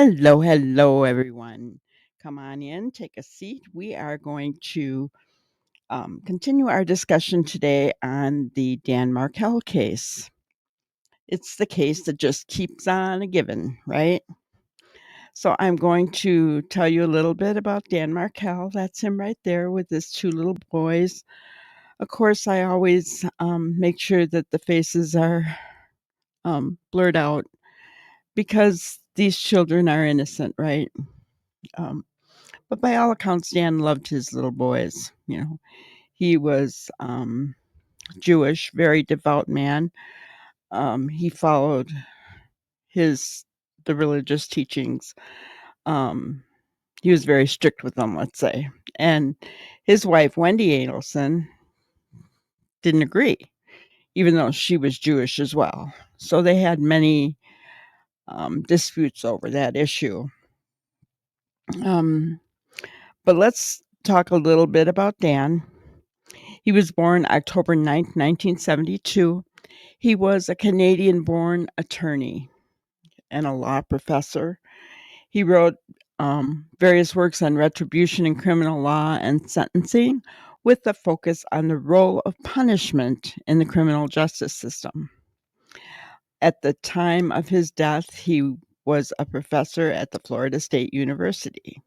Hello, hello, everyone. Come on in, take a seat. We are going to continue our discussion today on the Dan Markel case. It's the case that just keeps on a giving, right? So I'm going to tell you a little bit about Dan Markel. That's him right there with his two little boys. Of course, I always make sure that the faces are blurred out because these children are innocent, right? But by all accounts, Dan loved his little boys. He was Jewish, very devout man. He followed the religious teachings. Um, he was very strict with them, let's say. And his wife, Wendy Adelson, didn't agree, even though she was Jewish as well. So they had many disputes over that issue. But let's talk a little bit about Dan. He was born October 9th, 1972. He was a Canadian-born attorney and a law professor. He wrote various works on retribution in criminal law and sentencing, with a focus on the role of punishment in the criminal justice system. At the time of his death, he was a professor at the Florida State University.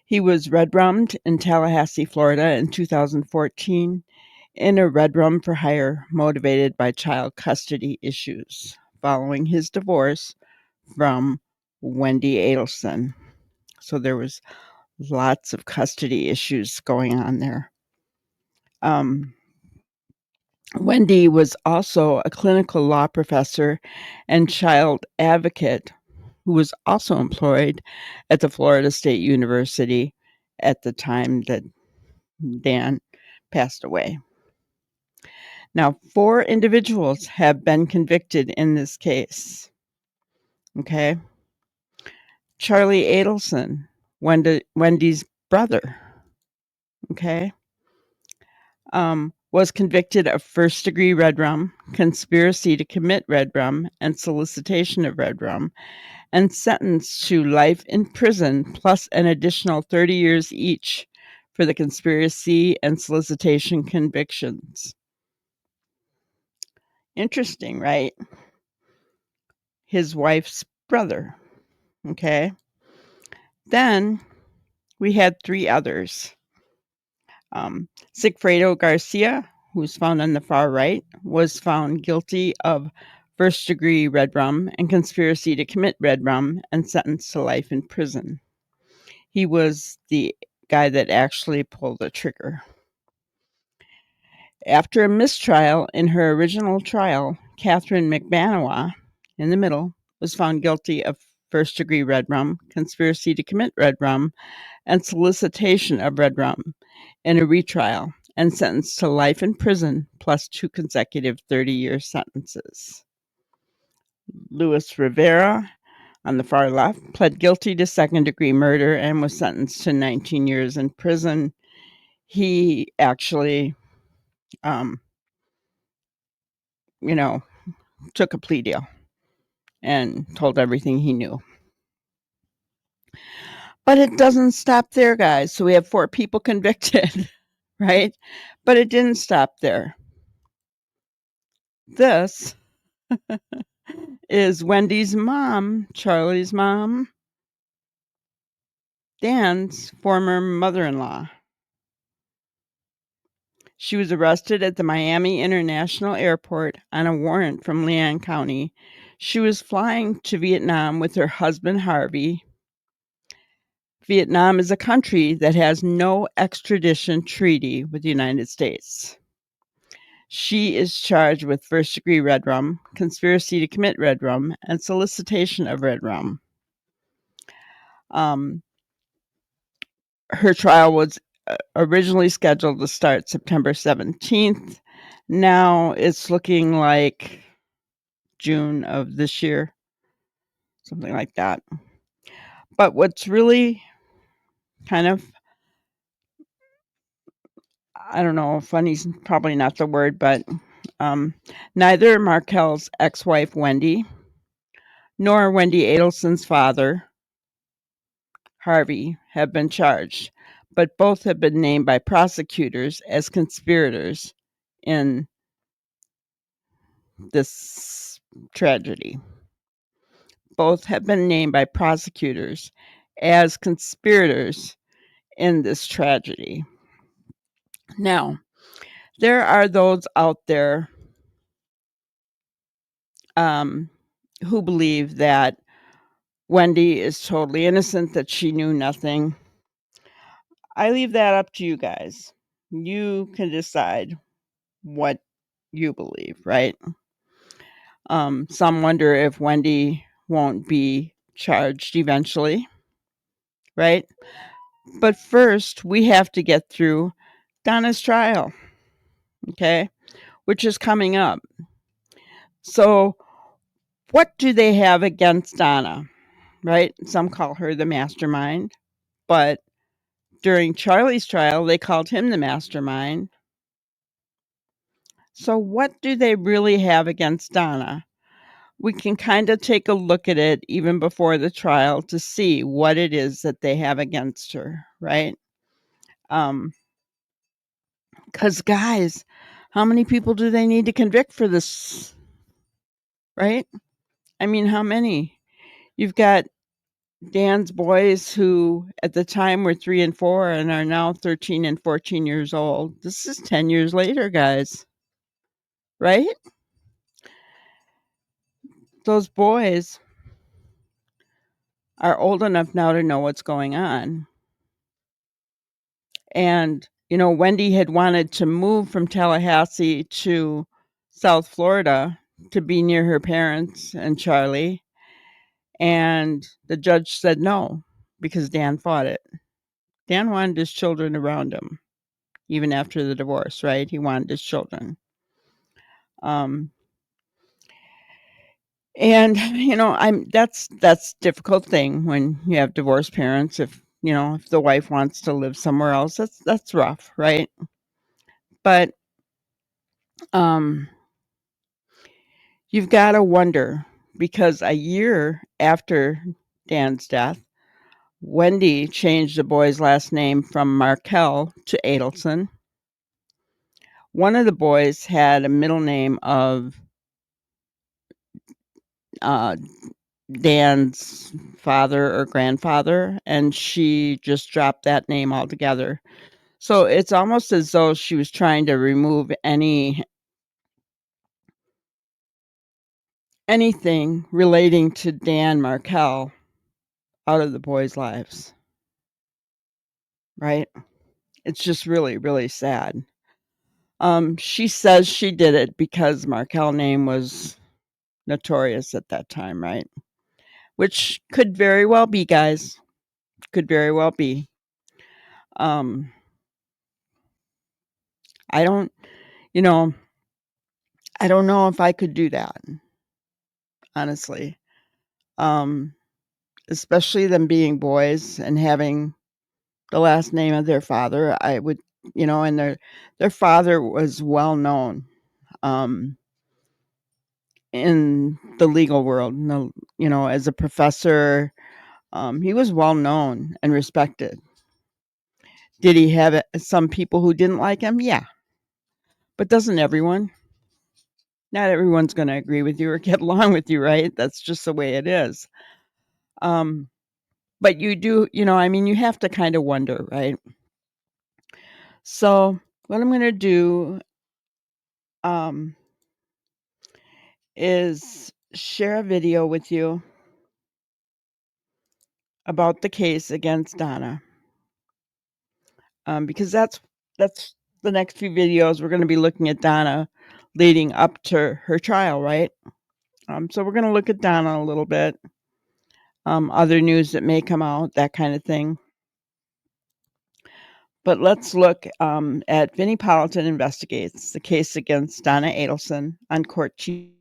He was red-rummed in Tallahassee, Florida in 2014 in a red rum for hire motivated by child custody issues following his divorce from Wendy Adelson. So there was lots of custody issues going on there. Wendy was also a clinical law professor and child advocate who was also employed at the Florida State University at the time that Dan passed away. Now, 4 individuals have been convicted in this case. Okay. Charlie Adelson, Wendy's brother, okay, was convicted of first-degree red rum, conspiracy to commit red rum, and solicitation of red rum, and sentenced to life in prison plus an additional 30 years each for the conspiracy and solicitation convictions. Interesting, right? His wife's brother, okay? Then we had 3 others. Sigfredo Garcia, who's found on the far right, was found guilty of first-degree red rum and conspiracy to commit red rum and sentenced to life in prison. He was the guy that actually pulled the trigger. After a mistrial in her original trial, Catherine McManawa, in the middle, was found guilty of first-degree red rum, conspiracy to commit red rum, and solicitation of red rum in a retrial, and sentenced to life in prison plus 2 consecutive 30-year sentences. Luis Rivera, on the far left, pled guilty to second-degree murder and was sentenced to 19 years in prison. He actually, took a plea deal and told everything he knew. But it doesn't stop there, guys. So we have 4 people convicted, right? But it didn't stop there. This is Wendy's mom, Charlie's mom, Dan's former mother-in-law. She was arrested at the Miami International Airport on a warrant from Leon County. She was flying to Vietnam with her husband, Harvey. Vietnam is a country that has no extradition treaty with the United States. She is charged with first-degree red rum, conspiracy to commit red rum, and solicitation of red rum. Her trial was originally scheduled to start September 17th. Now it's looking like June of this year, something like that. But what's really kind of, I don't know, funny's probably not the word, but neither Markel's ex-wife, Wendy, nor Wendy Adelson's father, Harvey, have been charged, but both have been named by prosecutors as conspirators in this tragedy. Both have been named by prosecutors as conspirators in this tragedy. Now, there are those out there who believe that Wendy is totally innocent, that she knew nothing. I leave that up to you guys. You can decide what you believe, right? Some wonder if Wendy won't be charged eventually, right? But first, we have to get through Donna's trial, okay, which is coming up. So, what do they have against Donna, right? Some call her the mastermind, but during Charlie's trial, they called him the mastermind. So, what do they really have against Donna? We can kind of take a look at it even before the trial to see what it is that they have against her, right? Because, guys, how many people do they need to convict for this, right? I mean, how many? You've got Dan's boys who at the time were 3 and 4 and are now 13 and 14 years old. This is 10 years later, guys, right? Those boys are old enough now to know what's going on. And, Wendy had wanted to move from Tallahassee to South Florida to be near her parents and Charlie. And the judge said no because Dan fought it. Dan wanted his children around him, even after the divorce, right? He wanted his children. And that's a difficult thing when you have divorced parents. If the wife wants to live somewhere else, that's rough, right? But you've got to wonder, because a year after Dan's death, Wendy changed the boy's last name from Markel to Adelson. One of the boys had a middle name of Dan's father or grandfather, and she just dropped that name altogether. So it's almost as though she was trying to remove anything relating to Dan Markel out of the boys' lives, right? It's just really, really sad. She says she did it because Markel name was notorious at that time, right? Which could very well be, guys. Could very well be. I don't, you know, I don't know if I could do that, honestly. Um, Especially them being boys and having the last name of their father. I would, and their father was well known in the legal world. As a professor, he was well known and respected. Did he have some people who didn't like him? Yeah, but doesn't everyone? Not everyone's going to agree with you or get along with you, right? That's just the way it is. But you do, you have to kind of wonder, right? So what I'm going to do is share a video with you about the case against Donna, because that's the next few videos. We're going to be looking at Donna leading up to her trial, right? So we're going to look at Donna a little bit, other news that may come out, that kind of thing. But let's look at Vinnie Politan Investigates, the case against Donna Adelson on Court TV,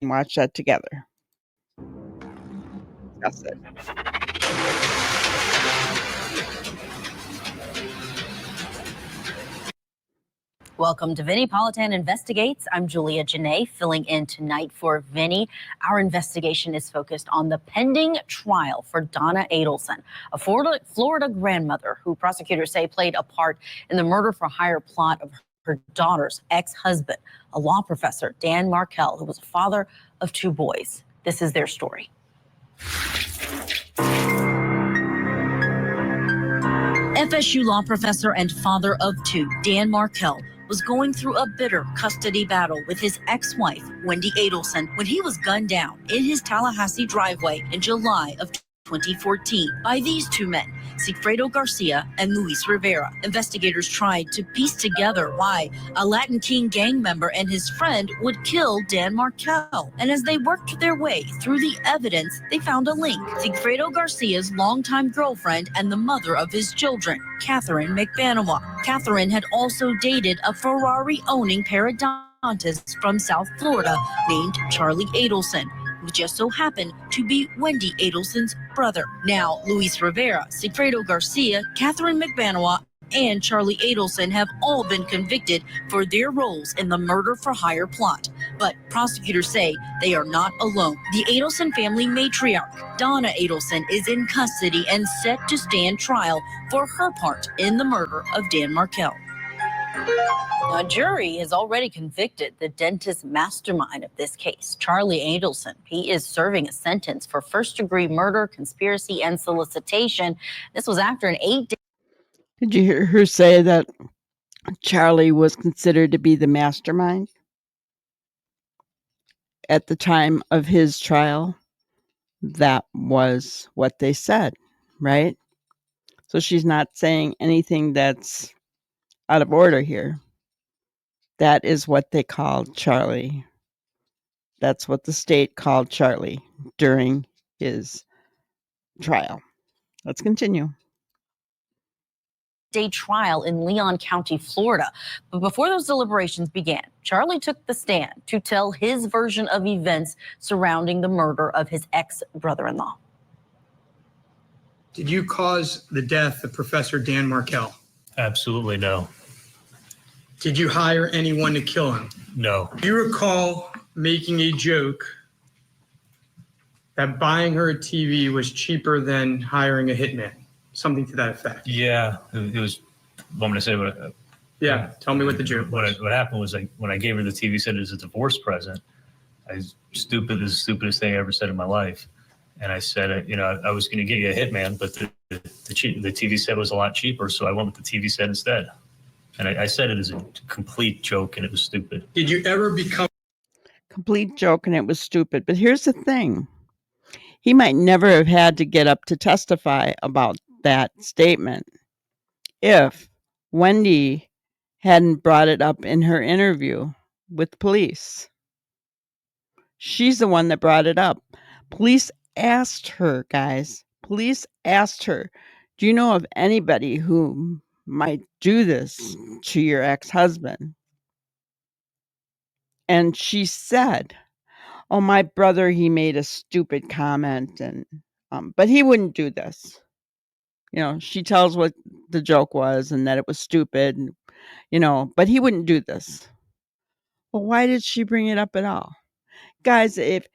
and watch that together. That's it. Welcome to Vinnie Politan Investigates. I'm Julia Janae, filling in tonight for Vinnie. Our investigation is focused on the pending trial for Donna Adelson, a Florida grandmother who prosecutors say played a part in the murder-for-hire plot of her daughter's ex-husband, a law professor, Dan Markel, who was a father of 2 boys. This is their story. FSU law professor and father of 2, Dan Markel, was going through a bitter custody battle with his ex-wife, Wendy Adelson, when he was gunned down in his Tallahassee driveway in July of 2014 by these 2 men, Sigfredo Garcia and Luis Rivera. Investigators tried to piece together why a Latin King gang member and his friend would kill Dan Markel. And as they worked their way through the evidence, they found a link. Sigfredo Garcia's longtime girlfriend and the mother of his children, Catherine McBanawa. Catherine had also dated a Ferrari-owning periodontist from South Florida named Charlie Adelson, who just so happened to be Wendy Adelson's brother. Now, Luis Rivera, Sigfredo Garcia, Catherine McBanawa, and Charlie Adelson have all been convicted for their roles in the murder-for-hire plot. But prosecutors say they are not alone. The Adelson family matriarch, Donna Adelson, is in custody and set to stand trial for her part in the murder of Dan Markel. Now, a jury has already convicted the dentist mastermind of this case, Charlie Adelson. He is serving a sentence for first-degree murder, conspiracy, and solicitation. This was after an 8-day... Did you hear her say that Charlie was considered to be the mastermind at the time of his trial? That was what they said, right? So she's not saying anything that's out of order here. That is what they called Charlie. That's what the state called Charlie during his trial. Let's continue. Day trial in Leon County, Florida. But before those deliberations began, Charlie took the stand to tell his version of events surrounding the murder of his ex-brother-in-law. Did you cause the death of Professor Dan Markel? Absolutely no. Did you hire anyone to kill him? No. Do you recall making a joke that buying her a TV was cheaper than hiring a hitman? Something to that effect. Yeah, it was. Want me to say what? Yeah, tell me what the joke was. What happened was, like, when I gave her the TV set as a divorce present, this is the stupidest thing I ever said in my life. And I said, I was going to get you a hitman, but the TV set was a lot cheaper, so I went with the TV set instead. And I said it as a complete joke, and it was stupid. Did you ever become complete joke, and it was stupid? But here's the thing: he might never have had to get up to testify about that statement if Wendy hadn't brought it up in her interview with police. She's the one that brought it up. Police asked her, guys. Police asked her, do you know of anybody who might do this to your ex-husband? And she said, oh, my brother, he made a stupid comment, and but he wouldn't do this. She tells what the joke was and that it was stupid, but he wouldn't do this. Well, why did she bring it up at all? Guys, if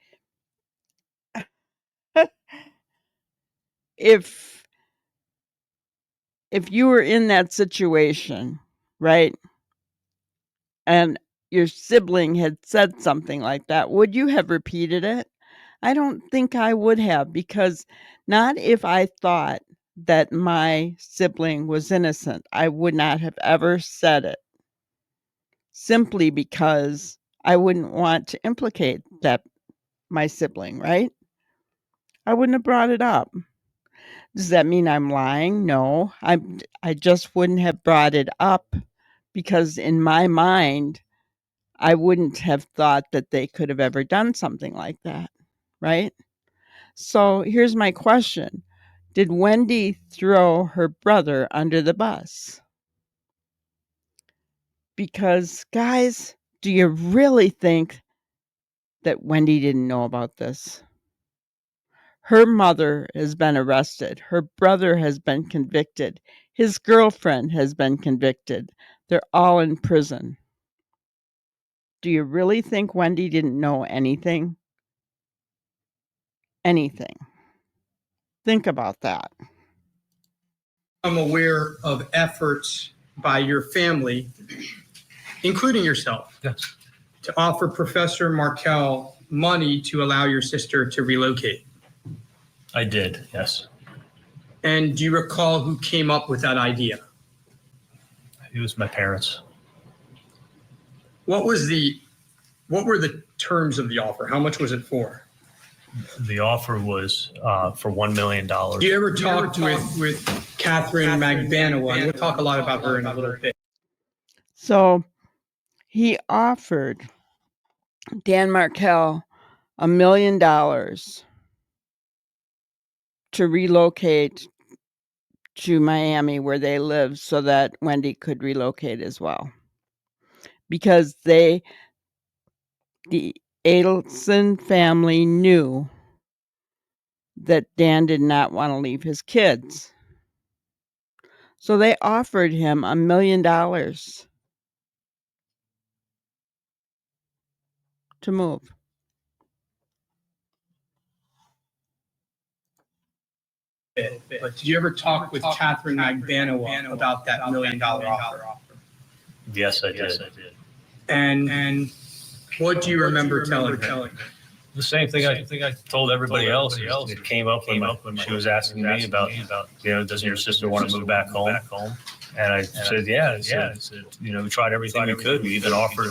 you were in that situation, right, and your sibling had said something like that, would you have repeated it? I don't think I would have, because not if I thought that my sibling was innocent. I would not have ever said it, simply because I wouldn't want to implicate my sibling, right? I wouldn't have brought it up. Does that mean I'm lying? No, I just wouldn't have brought it up, because in my mind, I wouldn't have thought that they could have ever done something like that, right? So here's my question. Did Wendy throw her brother under the bus? Because, guys, do you really think that Wendy didn't know about this? Her mother has been arrested. Her brother has been convicted. His girlfriend has been convicted. They're all in prison. Do you really think Wendy didn't know anything? Anything. Think about that. I'm aware of efforts by your family, including yourself, Yes. to offer Professor Markel money to allow your sister to relocate. I did, yes. And do you recall who came up with that idea? It was my parents. What were the terms of the offer? How much was it for? The offer was for $1 million. Do you ever talk with Catherine Magbanowa? And we'll talk a lot about her in a little bit. So he offered Dan Markel $1 million to relocate to Miami where they live so that Wendy could relocate as well. Because the Adelson family knew that Dan did not want to leave his kids. So they offered him $1 million to move. But did you ever talk with Catherine Magbanowa about that $1 million offer? Yes, I did. And what do you remember telling her? The same thing I told everybody else. It came up when she was asking me about, doesn't your sister want to move back home? And I said, yeah. I said, we tried everything we could. We even offered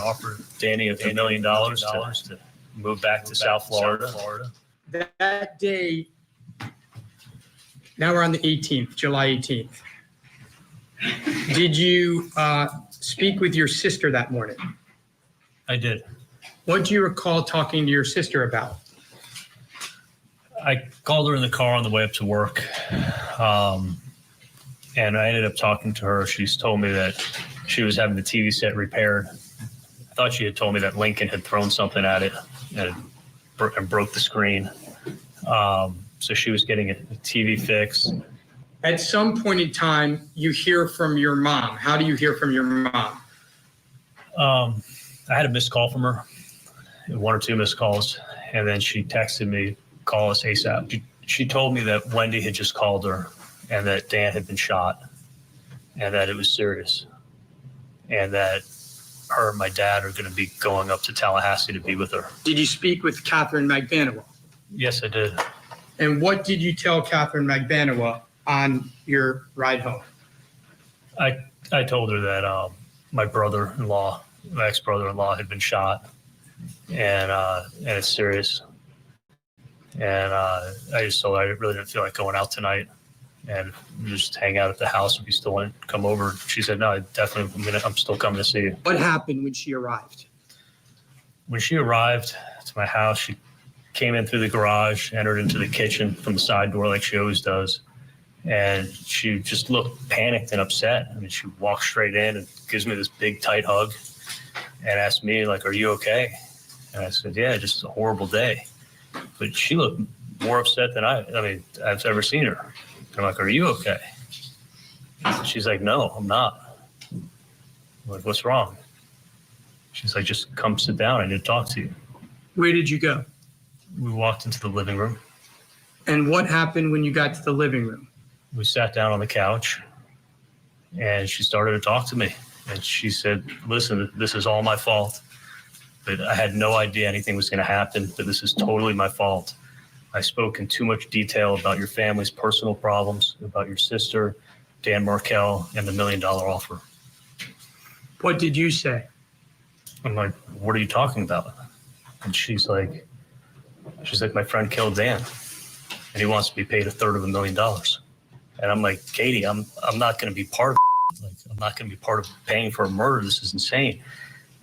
Danny $1 million to move back to South Florida. That day, now we're on the 18th, July 18th. Did you speak with your sister that morning? I did. What do you recall talking to your sister about? I called her in the car on the way up to work, and I ended up talking to her. She's told me that she was having the TV set repaired. I thought she had told me that Lincoln had thrown something at it and broke the screen. So she was getting a TV fixed. At some point in time, you hear from your mom. How do you hear from your mom? I had a missed call from her, 1 or 2 missed calls, and then she texted me, call us ASAP. She told me that Wendy had just called her and that Dan had been shot and that it was serious and that her and my dad are going to be going up to Tallahassee to be with her. Did you speak with Catherine Magbanowa? Yes, I did. And what did you tell Catherine Magbanowa on your ride home? I told her that my brother-in-law, my ex-brother-in-law had been shot and it's serious. And I just told her I really didn't feel like going out tonight and just hang out at the house if you still want to come over. She said, no, I'm still coming to see you. What happened when she arrived? When she arrived to my house, she came in through the garage, entered into the kitchen from the side door like she always does. And she just looked panicked and upset. I mean, she walked straight in and gives me this big, tight hug and asked me, like, are you okay? And I said, yeah, just a horrible day. But she looked more upset than I've ever seen her. And I'm like, are you okay? And she's like, no, I'm not. I'm like, what's wrong? She's like, just come sit down. I need to talk to you. Where did you go? We walked into the living room. And what happened when you got to the living room? We sat down on the couch and she started to talk to me. And she said, listen, this is all my fault. But I had no idea anything was going to happen, but this is totally my fault. I spoke in too much detail about your family's personal problems, about your sister, Dan Markel, and the $1 million offer. What did you say? I'm like, what are you talking about? And she's like, my friend killed Dan, and he wants to be paid $1/3 And I'm like, Katie, I'm not going to be part of it. Like, I'm not going to be part of paying for a murder. This is insane.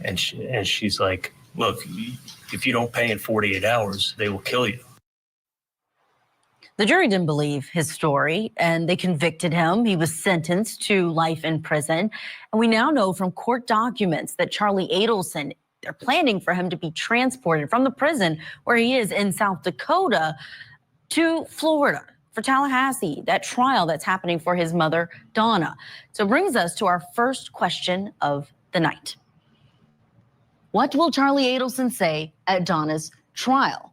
And she's like, look, if you don't pay in 48 hours, they will kill you. The jury didn't believe his story, and they convicted him. He was sentenced to life in prison. And we now know from court documents that Charlie Adelson, they're planning for him to be transported from the prison where he is in South Dakota to Florida for Tallahassee, that trial that's happening for his mother, Donna. So it brings us to our first question of the night. What will Charlie Adelson say at Donna's trial?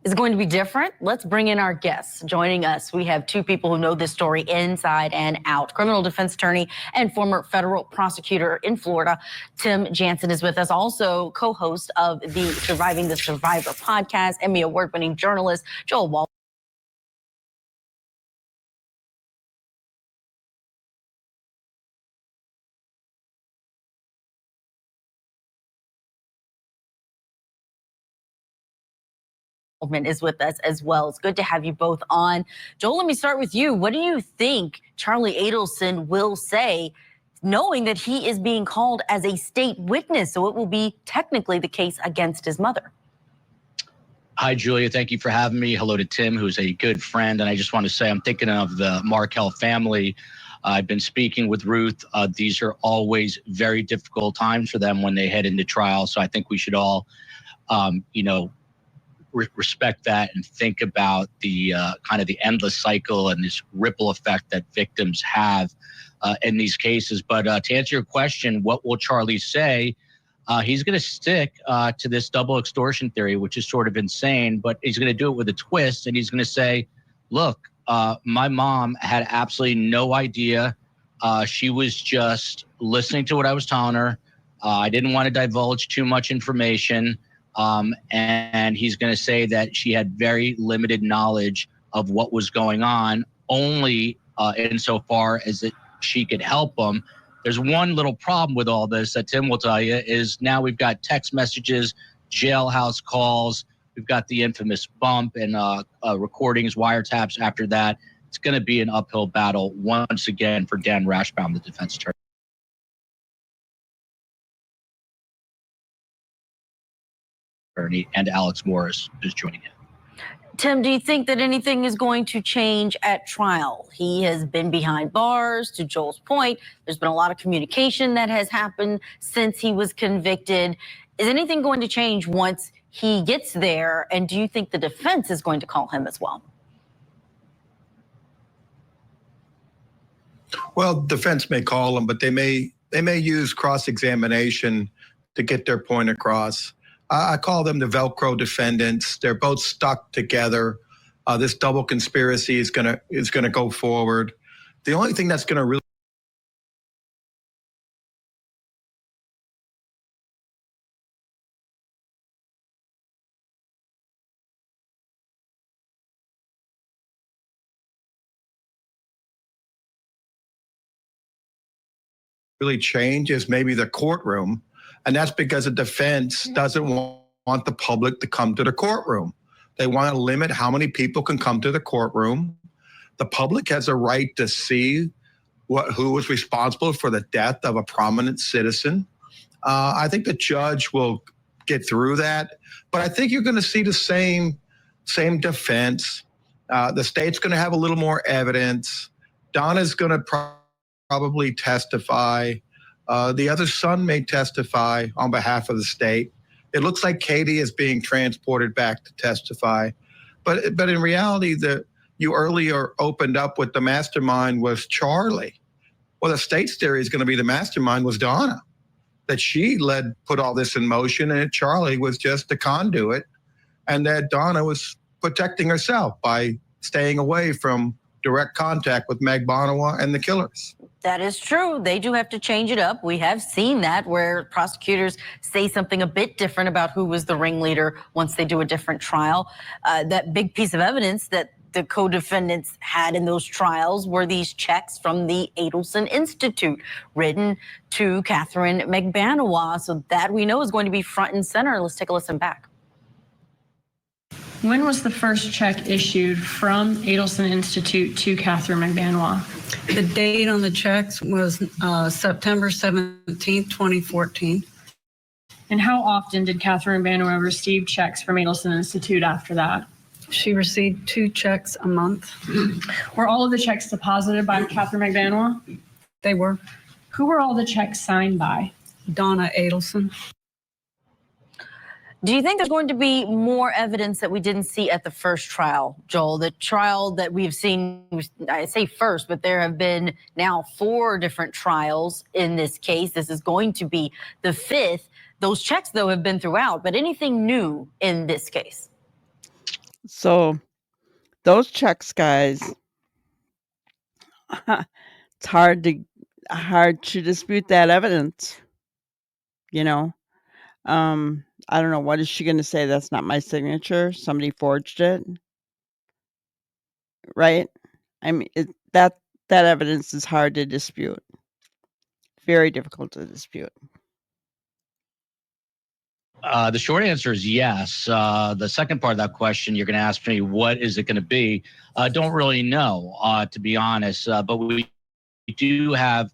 Is it going to be different? Let's bring in our guests. Joining us, we have two people who know this story inside and out. Criminal defense attorney and former federal prosecutor in Florida, Tim Jansen, is with us. Also co-host of the Surviving the Survivor podcast, Emmy award-winning journalist Joel Wall. Is with us as well. It's good to have you both on. Joel, let me start with you. What do you think Charlie Adelson will say, knowing that he is being called as a state witness, so it will be technically the case against his mother? Hi, Julia. Thank you for having me. Hello to Tim, who's a good friend. And I just want to say I'm thinking of the Markel family. I've been speaking with Ruth. These are always very difficult times for them when they head into trial. So I think we should all, respect that and think about the kind of the endless cycle and this ripple effect that victims have in these cases. But to answer your question, what will Charlie say? He's going to stick to this double extortion theory, which is sort of insane, but he's going to do it with a twist. And he's going to say, look, my mom had absolutely no idea. She was just listening to what I was telling her. I didn't want to divulge too much information. And he's going to say that she had very limited knowledge of what was going on, only insofar as that she could help him. There's one little problem with all this that Tim will tell you is now we've got text messages, jailhouse calls. We've got the infamous bump and recordings, wiretaps after that. It's going to be an uphill battle once again for Dan Rashbaum, the defense attorney. And Alex Morris is joining him. Tim, do you think that anything is going to change at trial? He has been behind bars. To Joel's point, there's been a lot of communication that has happened since he was convicted. Is anything going to change once he gets there? And do you think the defense is going to call him as well? Well, defense may call him, but they may use cross-examination to get their point across. I call them the Velcro defendants. They're both stuck together. This double conspiracy is gonna go forward. The only thing that's gonna really change is maybe the courtroom. And that's because the defense doesn't want the public to come to the courtroom. They want to limit how many people can come to the courtroom. The public has a right to see who was responsible for the death of a prominent citizen. I think the judge will get through that, but I think you're going to see the same defense. The state's going to have a little more evidence. Donna's going to probably testify. The other son may testify on behalf of the state. It looks like Katie is being transported back to testify. But in reality, you earlier opened up with the mastermind was Charlie. Well, the state's theory is going to be the mastermind was Donna, that she put all this in motion, and Charlie was just the conduit, and that Donna was protecting herself by staying away from direct contact with Meg Bonawa and the killers. That is true. They do have to change it up. We have seen that where prosecutors say something a bit different about who was the ringleader once they do a different trial. That big piece of evidence that the co-defendants had in those trials were these checks from the Adelson Institute written to Catherine McBanawa. So that we know is going to be front and center. Let's take a listen back. When was the first check issued from Adelson Institute to Catherine McBanawa? The date on the checks was September 17th, 2014. And how often did Catherine McBanawa receive checks from Adelson Institute after that? She received 2 checks a month. Were all of the checks deposited by Catherine McBanawa? They were. Who were all the checks signed by? Donna Adelson. Do you think there's going to be more evidence that we didn't see at the first trial, Joel? The trial that we've seen, I say first, but there have been now 4 different trials in this case. This is going to be the 5th. Those checks, though, have been throughout, but anything new in this case? So those checks, guys, it's hard to dispute that evidence. You know, I don't know. What is she going to say? That's not my signature. Somebody forged it, right? I mean, that evidence is hard to dispute. Very difficult to dispute. The short answer is yes. The second part of that question, you're going to ask me, what is it going to be? Don't really know, to be honest. But we do have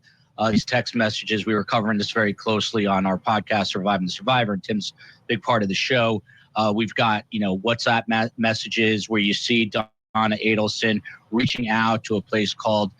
these text messages. We were covering this very closely on our podcast, Surviving the Survivor, and Tim's big part of the show. We've got, WhatsApp messages where you see Donna Adelson reaching out to a place called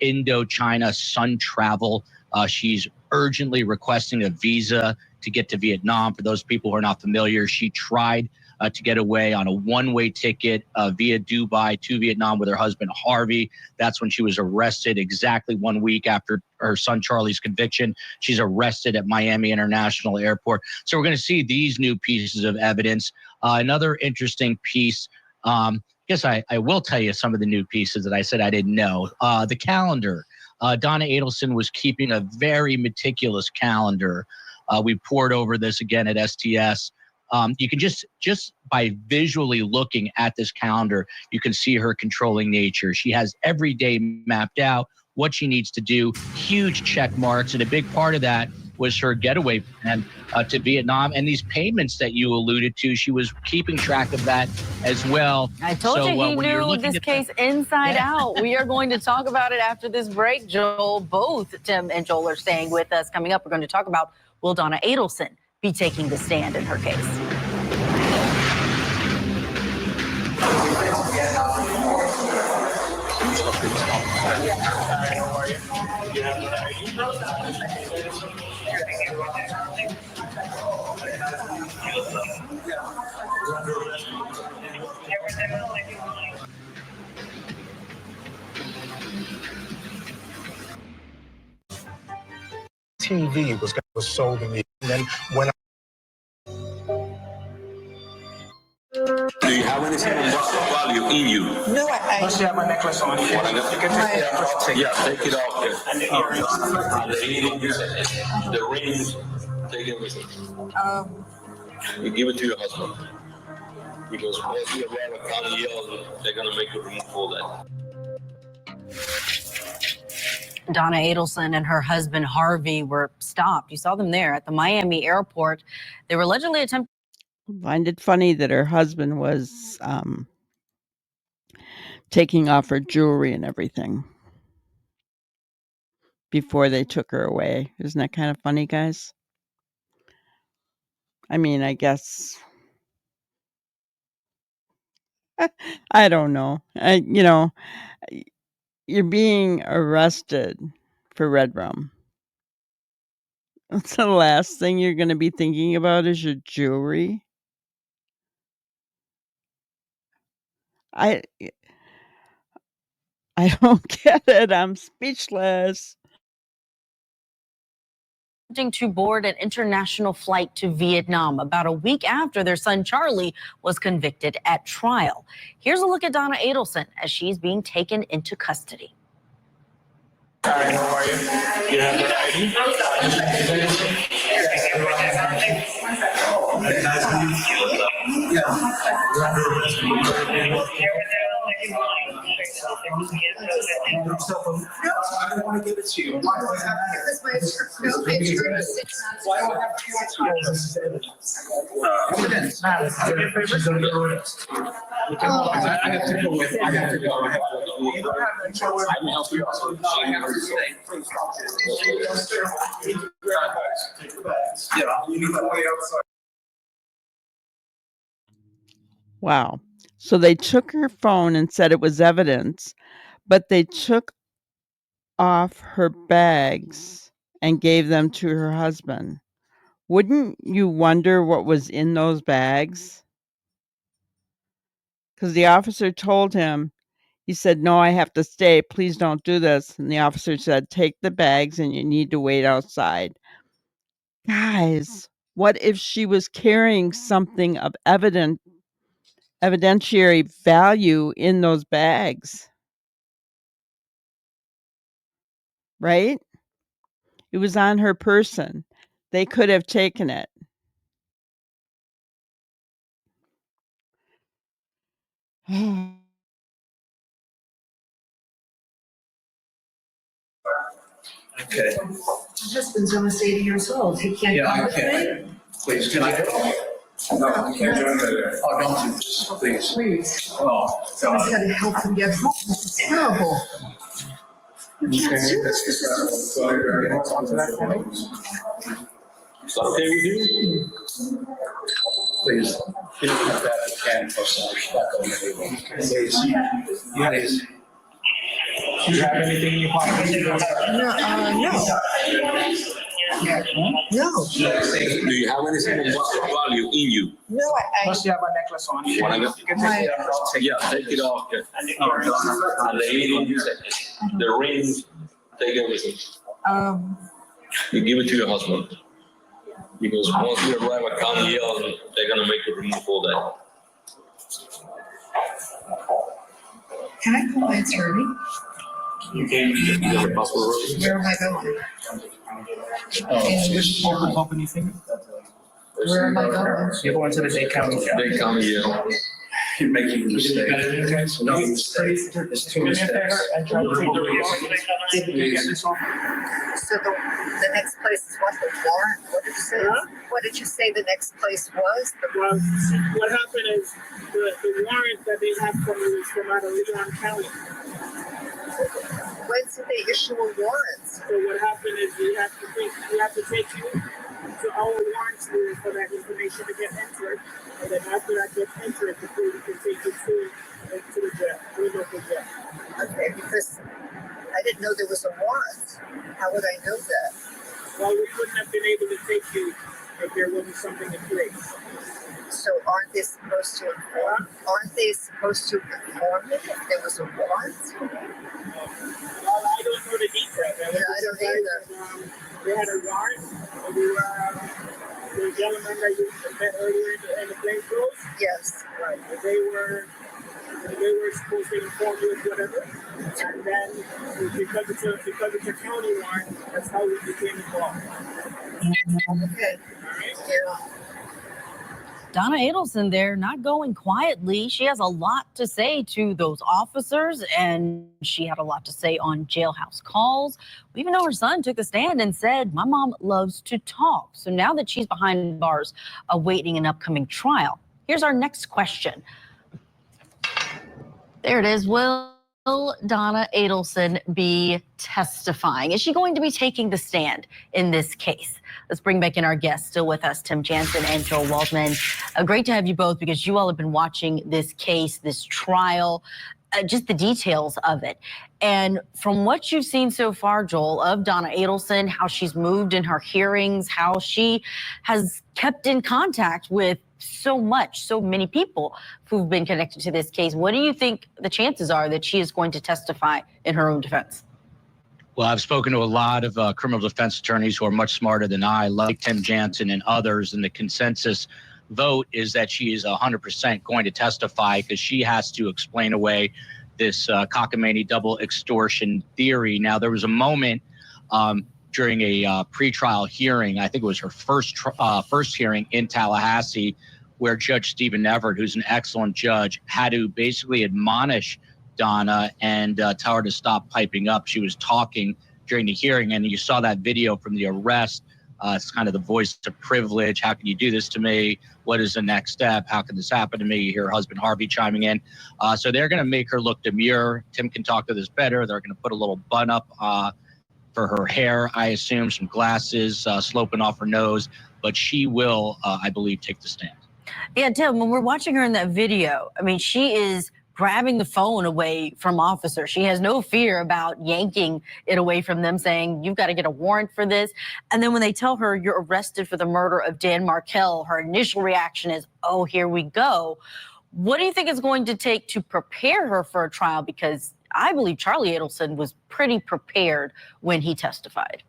Indochina Sun Travel. She's urgently requesting a visa to get to Vietnam. For those people who are not familiar, she tried to get away on a one-way ticket via Dubai to Vietnam with her husband, Harvey. That's when she was arrested exactly 1 week after her son, Charlie's conviction. She's arrested at Miami International Airport. So we're going to see these new pieces of evidence. Another interesting piece, I guess I will tell you some of the new pieces that I said I didn't know. The calendar. Donna Adelson was keeping a very meticulous calendar. We poured over this again at STS. You can just by visually looking at this calendar, you can see her controlling nature. She has every day mapped out, what she needs to do, huge check marks. And a big part of that was her getaway plan to Vietnam. And these payments that you alluded to, she was keeping track of that as well. I told you he knew this case inside out. We are going to talk about it after this break, Joel. Both Tim and Joel are staying with us. Coming up, we're going to talk about, will Donna Adelson be taking the stand in her case? TV was sold to me, and then when do you have anything of value in you? No, I don't have my necklace on. You can take Yeah, take it off. And the rings, take everything. You give it to your husband. Because once you arrive at County Yell, they're going to make you remove all that. Donna Adelson and her husband Harvey were stopped. You saw them there at the Miami airport. They were allegedly attempting. Find it funny that her husband was taking off her jewelry and everything before they took her away. Isn't that kind of funny, guys? I mean, I guess I don't know. You're being arrested for red rum. That's the last thing you're going to be thinking about is your jewelry. I don't get it. I'm speechless. To board an international flight to Vietnam about a week after their son Charlie was convicted at trial. Here's a look at Donna Adelson as she's being taken into custody. Hi, how are you? You have the ID? Nice to meet you. Yeah. I don't want to give it to you. Why do I have to? Why do I have to give it to you? This is evidence. Evidence. She's under arrest. I have to go with. I have to go. You don't have no choice. I can help you. I have to stay. Please stop this. Take the bags. Yeah, you need to wait outside. Wow. So they took her phone and said it was evidence, but they took off her bags and gave them to her husband. Wouldn't you wonder what was in those bags? Because the officer told him, he said, "No, I have to stay. Please don't do this." And the officer said, "Take the bags and you need to wait outside." Guys, what if she was carrying something of evidentiary value in those bags? Right? It was on her person. They could have taken it. Okay. My husband's almost 80 years old. He can't. Yeah, I can. Please, can I go? No, I can't join the. Oh, don't do this, please. Please. Oh, Someone's got to help him get home. This is terrible. You can't do this. This is Is that okay with you? Please. Please put that can for some respect on the table. Please. Do you have anything in your pocket? no. No. Do you have anything of value in you? No, Plus, you have a necklace on. Wanna go? My- Yeah, take it off. Okay. And the earring, the ring, take everything. You give it to your husband. Because once you arrive at county jail, they're gonna make you remove all that. Can I call my attorney? You have a passport already? Where am I going? Which local company thing? Where am I going? You're going to the Dade County jail. They come here. You're making a mistake. No mistake. It's two mistakes. So the next place is what, the warrant? What did you say? What did you say the next place was? Well, what happened is the warrant that they have from you is from out of Leon County. When did they issue a warrant? So what happened is we have to take you to our warrant school for that information to get entered. And then after that gets entered, before we can take you to the jail, to the local jail. Okay, because I didn't know there was a warrant. How would I know that? Well, we couldn't have been able to take you if there wasn't something in place. So aren't they supposed to inform? Aren't they supposed to inform me if there was a warrant? Well, I don't know the details. Yeah, I don't either. They had a warrant. And we were, the gentleman that you met earlier in the plainclothes. Yes. Right. And they were supposed to inform you of whatever. And then because it's a county warrant, that's how we became involved. Okay. Yeah. Donna Adelson there, not going quietly. She has a lot to say to those officers, and she had a lot to say on jailhouse calls. We even know her son took the stand and said, "My mom loves to talk." So now that she's behind bars awaiting an upcoming trial, here's our next question. There it is. Will Donna Adelson be testifying? Is she going to be taking the stand in this case? Let's bring back in our guests. Still with us, Tim Jansen and Joel Waldman. Great to have you both, because you all have been watching this case, this trial, just the details of it. And from what you've seen so far, Joel, of Donna Adelson, how she's moved in her hearings, how she has kept in contact with so many people who've been connected to this case, what do you think the chances are that she is going to testify in her own defense? Well, I've spoken to a lot of criminal defense attorneys who are much smarter than I, like Tim Jansen and others, and the consensus vote is that she is 100% going to testify, because she has to explain away this cockamamie double extortion theory. Now, there was a moment during a pretrial hearing, I think it was her first hearing in Tallahassee, where Judge Stephen Everett, who's an excellent judge, had to basically admonish Donna and tell her to stop piping up. She was talking during the hearing, and you saw that video from the arrest. It's kind of the voice of privilege. How can you do this to me? What is the next step? How can this happen to me? You hear her husband Harvey chiming in. So they're going to make her look demure. Tim can talk to this better. They're going to put a little bun up for her hair, I assume, some glasses sloping off her nose. But she will, I believe, take the stand. Yeah, Tim, when we're watching her in that video, I mean, she is grabbing the phone away from officers. She has no fear about yanking it away from them, saying, you've got to get a warrant for this. And then when they tell her you're arrested for the murder of Dan Markell, her initial reaction is, oh, here we go. What do you think it's going to take to prepare her for a trial? Because I believe Charlie Adelson was pretty prepared when he testified.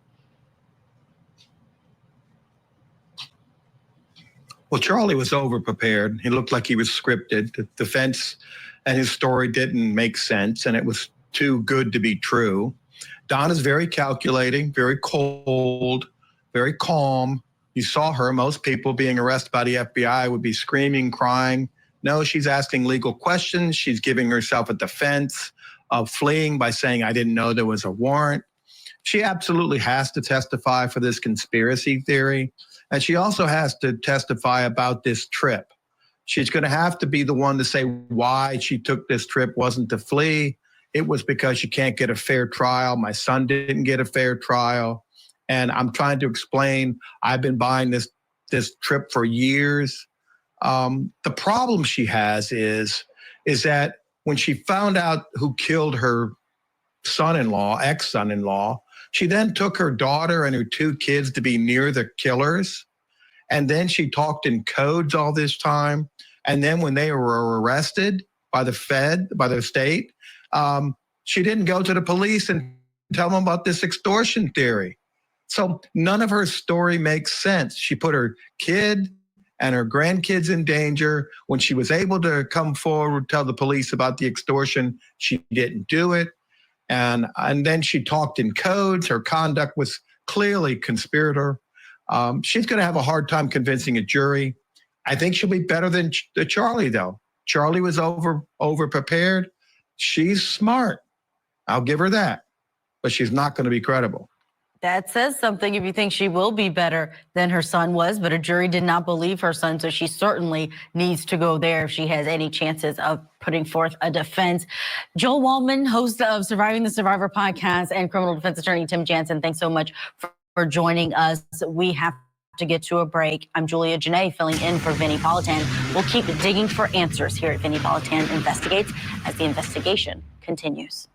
Well, Charlie was over-prepared. He looked like he was scripted. The defense and his story didn't make sense, and it was too good to be true. Donna's very calculating, very cold, very calm. You saw her. Most people being arrested by the FBI would be screaming, crying. No, she's asking legal questions. She's giving herself a defense of fleeing by saying, I didn't know there was a warrant. She absolutely has to testify for this conspiracy theory. And she also has to testify about this trip. She's going to have to be the one to say why she took this trip wasn't to flee. It was because she can't get a fair trial. My son didn't get a fair trial. And I'm trying to explain, I've been buying this trip for years. The problem she has is that when she found out who killed her son-in-law, ex-son-in-law, she then took her daughter and her 2 kids to be near the killers. And then she talked in codes all this time. And then when they were arrested by the state, she didn't go to the police and tell them about this extortion theory. So none of her story makes sense. She put her kid and her grandkids in danger. When she was able to come forward, tell the police about the extortion, she didn't do it. And then she talked in codes. Her conduct was clearly conspirator. She's going to have a hard time convincing a jury. I think she'll be better than Charlie, though. Charlie was over prepared. She's smart. I'll give her that. But she's not going to be credible. That says something if you think she will be better than her son was, but a jury did not believe her son, so she certainly needs to go there if she has any chances of putting forth a defense. Joel Waldman, host of Surviving the Survivor podcast, and criminal defense attorney Tim Jansen, thanks so much for joining us. We have to get to a break. I'm Julia Janae, filling in for Vinnie Politan. We'll keep digging for answers here at Vinnie Politan Investigates as the investigation continues.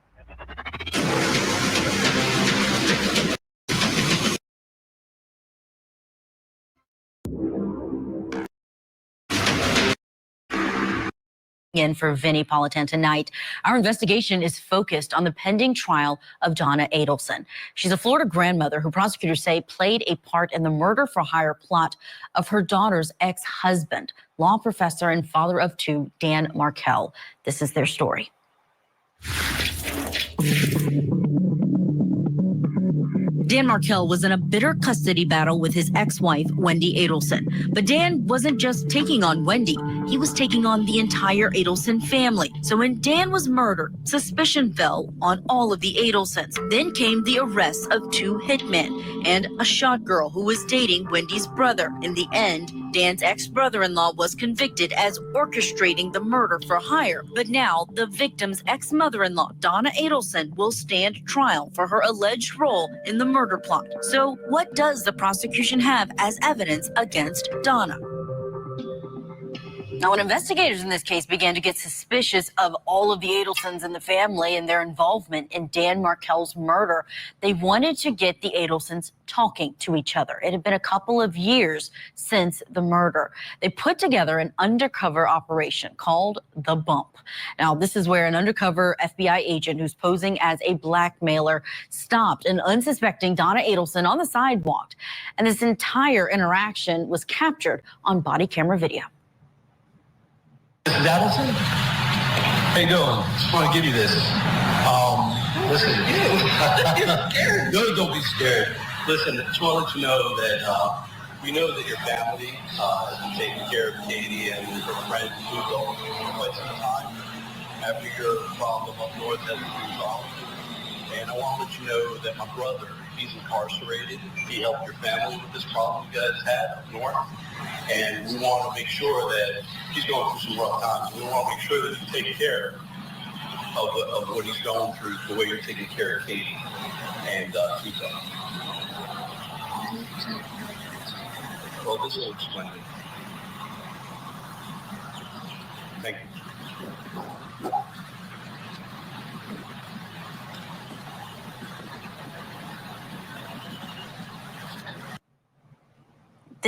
In for Vinnie Politan tonight. Our investigation is focused on the pending trial of Donna Adelson. She's a Florida grandmother who prosecutors say played a part in the murder-for-hire plot of her daughter's ex-husband, law professor and father of 2, Dan Markell. This is their story. Dan Markell was in a bitter custody battle with his ex-wife, Wendy Adelson. But Dan wasn't just taking on Wendy, he was taking on the entire Adelson family. So when Dan was murdered, suspicion fell on all of the Adelsons. Then came the arrests of 2 hitmen and a shot girl who was dating Wendy's brother. In the end, Dan's ex-brother-in-law was convicted as orchestrating the murder for hire. But now the victim's ex-mother-in-law, Donna Adelson, will stand trial for her alleged role in the murder plot. So what does the prosecution have as evidence against Donna? Now, when investigators in this case began to get suspicious of all of the Adelsons in the family and their involvement in Dan Markell's murder, they wanted to get the Adelsons talking to each other. It had been a couple of years since the murder. They put together an undercover operation called The Bump. Now, this is where an undercover FBI agent who's posing as a blackmailer stopped an unsuspecting Donna Adelson on the sidewalk. And this entire interaction was captured on body camera video. Adelson? How you doing? Just want to give you this. Listen. No, don't be scared. Listen, I just want to let you know that we know that your family has been taking care of Katie and her friends moved over for quite some time after your problem up north has been resolved. And I want to let you know that my brother, he's incarcerated. He helped your family with this problem you guys had up north. And we want to make sure that he's going through some rough times. We want to make sure that you take care of what he's going through, the way you're taking care of Katie and Tito. Well, this will explain it. Thank you.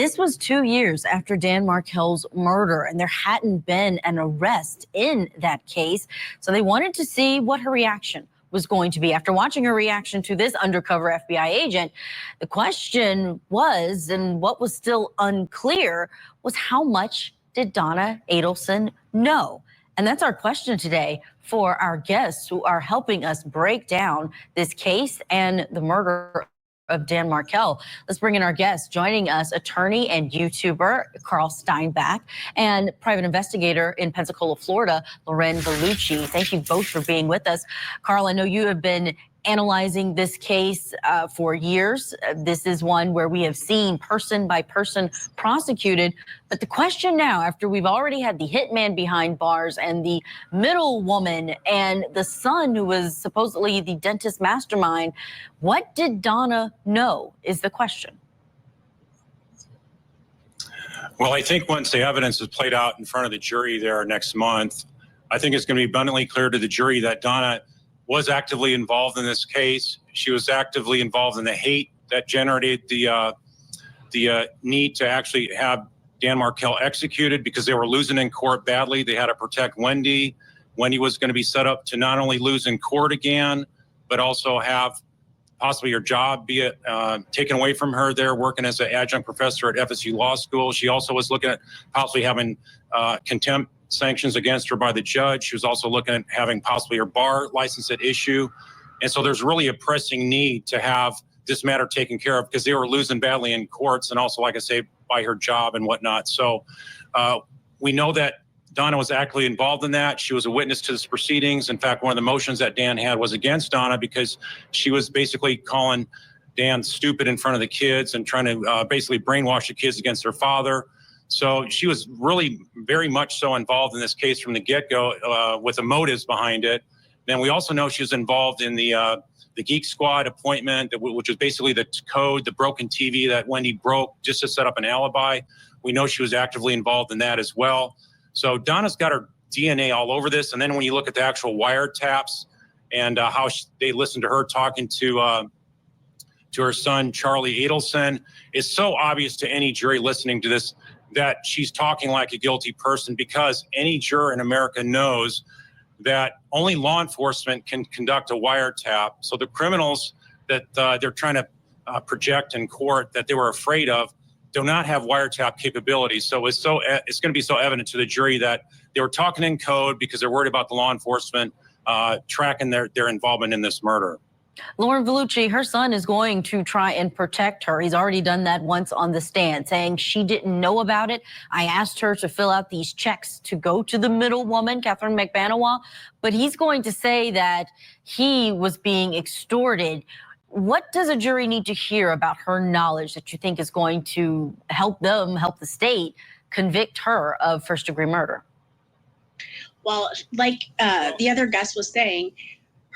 This was 2 years after Dan Markel's murder, and there hadn't been an arrest in that case. So they wanted to see what her reaction was going to be. After watching her reaction to this undercover FBI agent, the question was, and what was still unclear, was how much did Donna Adelson know? And that's our question today for our guests who are helping us break down this case and the murder of Dan Markel. Let's bring in our guests. Joining us, attorney and YouTuber Carl Steinbach and private investigator in Pensacola, Florida, Lauren Vellucci. Thank you both for being with us. Carl, I know you have been analyzing this case for years. This is one where we have seen person by person prosecuted. But the question now, after we've already had the hitman behind bars and the middle woman and the son who was supposedly the dentist mastermind, what did Donna know is the question. Well, I think once the evidence is played out in front of the jury there next month, I think it's going to be abundantly clear to the jury that Donna was actively involved in this case. She was actively involved in the hate that generated the need to actually have Dan Markel executed because they were losing in court badly. They had to protect Wendy. Wendy was going to be set up to not only lose in court again, but also have possibly her job be taken away from her there working as an adjunct professor at FSU Law School. She also was looking at possibly having contempt sanctions against her by the judge. She was also looking at having possibly her bar license at issue. And so there's really a pressing need to have this matter taken care of because they were losing badly in courts and also, like I say, by her job and whatnot. So we know that Donna was actively involved in that. She was a witness to this proceedings. In fact, one of the motions that Dan had was against Donna because she was basically calling Dan stupid in front of the kids and trying to basically brainwash the kids against their father. So she was really very much so involved in this case from the get-go with the motives behind it. Then we also know she was involved in the Geek Squad appointment, which was basically the code, the broken TV that Wendy broke just to set up an alibi. We know she was actively involved in that as well. So Donna's got her DNA all over this. And then when you look at the actual wiretaps and how they listened to her talking to her son, Charlie Adelson, it's so obvious to any jury listening to this that she's talking like a guilty person because any juror in America knows that only law enforcement can conduct a wiretap. So the criminals that they're trying to project in court that they were afraid of do not have wiretap capabilities. So it's going to be so evident to the jury that they were talking in code because they're worried about the law enforcement tracking their involvement in this murder. Lauren Vellucci, her son is going to try and protect her. He's already done that once on the stand, saying she didn't know about it. I asked her to fill out these checks to go to the middle woman, Catherine McBanawa, but he's going to say that he was being extorted. What does a jury need to hear about her knowledge that you think is going to help them, help the state, convict her of first-degree murder? Well, like the other guest was saying,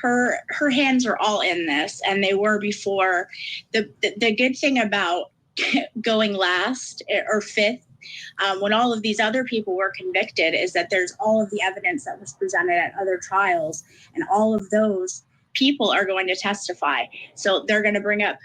her hands are all in this, and they were before. The good thing about going last or fifth when all of these other people were convicted is that there's all of the evidence that was presented at other trials, and all of those people are going to testify. So they're going to bring up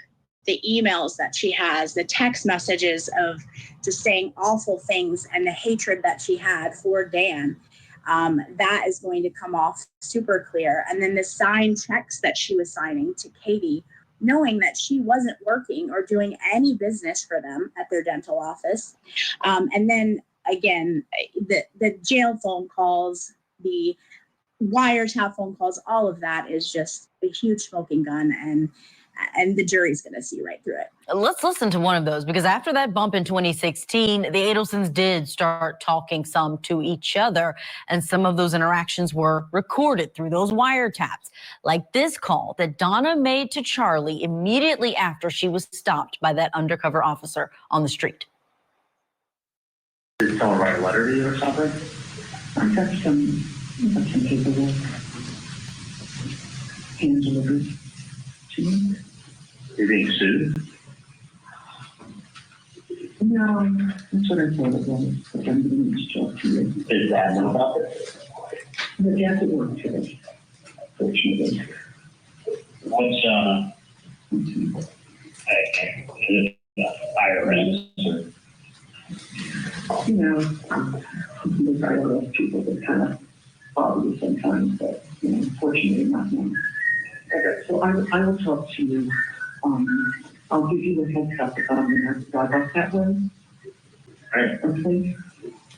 the emails that she has, the text messages of just saying awful things, and the hatred that she had for Dan. That is going to come off super clear. And then the signed checks that she was signing to Katie, knowing that she wasn't working or doing any business for them at their dental office. And then again, the jail phone calls, the wiretap phone calls, all of that is just a huge smoking gun, and the jury's going to see right through it. Let's listen to one of those, because after that bump in 2016, the Adelsons did start talking some to each other, and some of those interactions were recorded through those wiretaps, like this call that Donna made to Charlie immediately after she was stopped by that undercover officer on the street. Did someone write a letter to you or something? I got some paperwork, hand delivered to you. You're being sued? No, that's what I thought it was, but I'm going to talk to you. Is that know about it? But you have to work today, fortunately. What's, IRS? you know, look, I love people that kind of bother you sometimes, but, you know, unfortunately not me. Okay, so I will talk to you. I'll give you a heads up if I'm going to drive up that way. Right. Okay.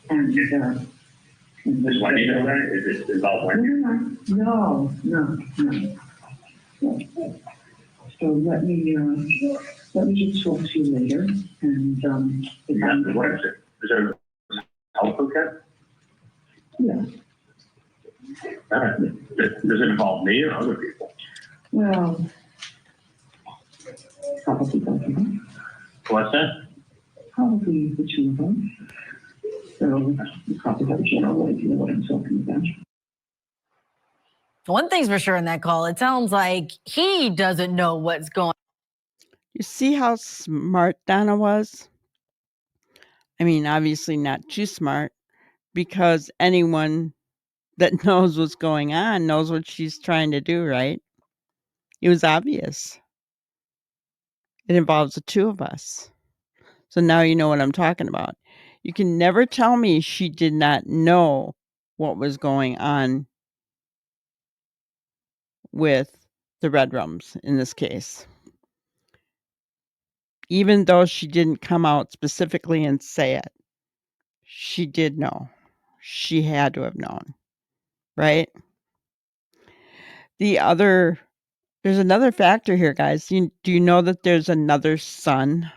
And, Does Wendy know that? Is it about Wendy? No. So let me just talk to you later, and, What is it? Is there health okay? Yeah. All right. Does it involve me or other people? Well, probably both of them. What's that? Probably the two of them. So you probably have a general idea what I'm talking about. One thing's for sure in that call, it sounds like he doesn't know what's going on. You see how smart Donna was? I mean, obviously not too smart, because anyone that knows what's going on knows what she's trying to do, right? It was obvious. It involves the two of us. So now you know what I'm talking about. You can never tell me she did not know what was going on with the red rooms in this case. Even though she didn't come out specifically and say it, she did know. She had to have known, right? There's another factor here, guys. Do you know that there's another son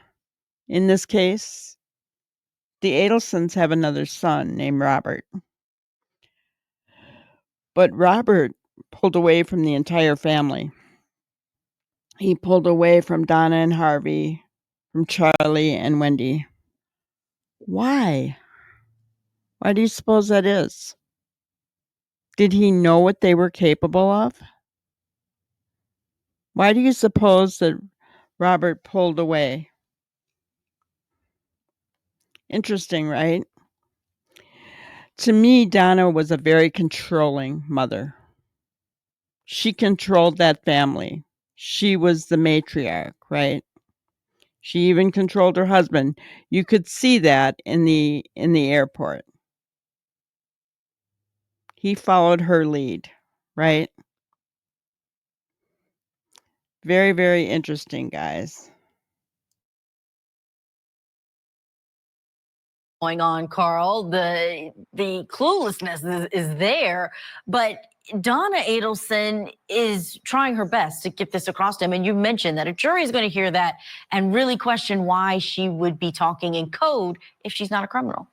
in this case? The Adelsons have another son named Robert. But Robert pulled away from the entire family. He pulled away from Donna and Harvey, from Charlie and Wendy. Why? Why do you suppose that is? Did he know what they were capable of? Why do you suppose that Robert pulled away? Interesting, right? To me, Donna was a very controlling mother. She controlled that family. She was the matriarch, right? She even controlled her husband. You could see that in the airport. He followed her lead, right? Very, very interesting, guys. Going on, Carl. The cluelessness is there, but Donna Adelson is trying her best to get this across to him. And you mentioned that a jury is going to hear that and really question why she would be talking in code if she's not a criminal.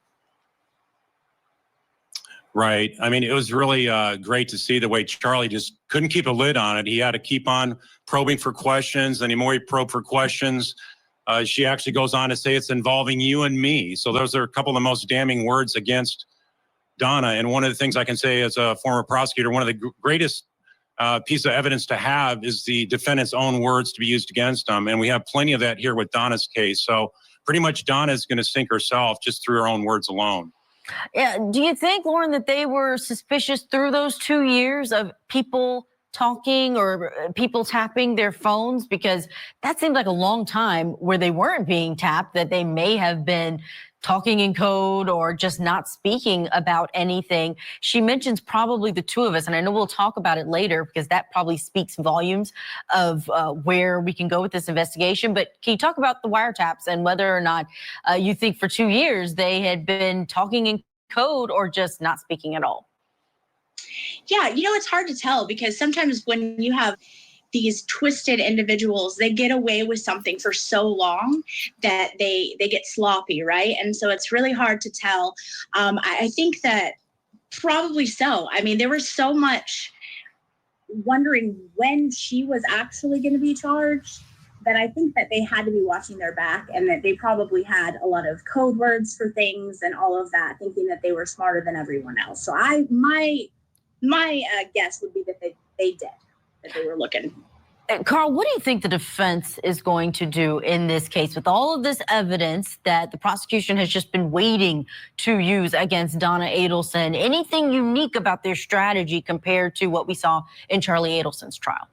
Right. I mean, it was really great to see the way Charlie just couldn't keep a lid on it. He had to keep on probing for questions. And the more he probed for questions, she actually goes on to say it's involving you and me. So those are a couple of the most damning words against Donna. And one of the things I can say as a former prosecutor, one of the greatest piece of evidence to have is the defendant's own words to be used against them. And we have plenty of that here with Donna's case. So pretty much Donna's going to sink herself just through her own words alone. Yeah. Do you think, Lauren, that they were suspicious through those 2 years of people talking or people tapping their phones? Because that seemed like a long time where they weren't being tapped, that they may have been talking in code or just not speaking about anything. She mentions probably the two of us, and I know we'll talk about it later because that probably speaks volumes of where we can go with this investigation. But can you talk about the wiretaps and whether or not you think for 2 years they had been talking in code or just not speaking at all? Yeah, it's hard to tell because sometimes when you have these twisted individuals, they get away with something for so long that they get sloppy, right? And so it's really hard to tell. I think that probably so. I mean, there was so much wondering when she was actually going to be charged that I think that they had to be watching their back and that they probably had a lot of code words for things and all of that, thinking that they were smarter than everyone else. So my guess would be that they did, that they were looking. Carl, what do you think the defense is going to do in this case with all of this evidence that the prosecution has just been waiting to use against Donna Adelson? Anything unique about their strategy compared to what we saw in Charlie Adelson's trial?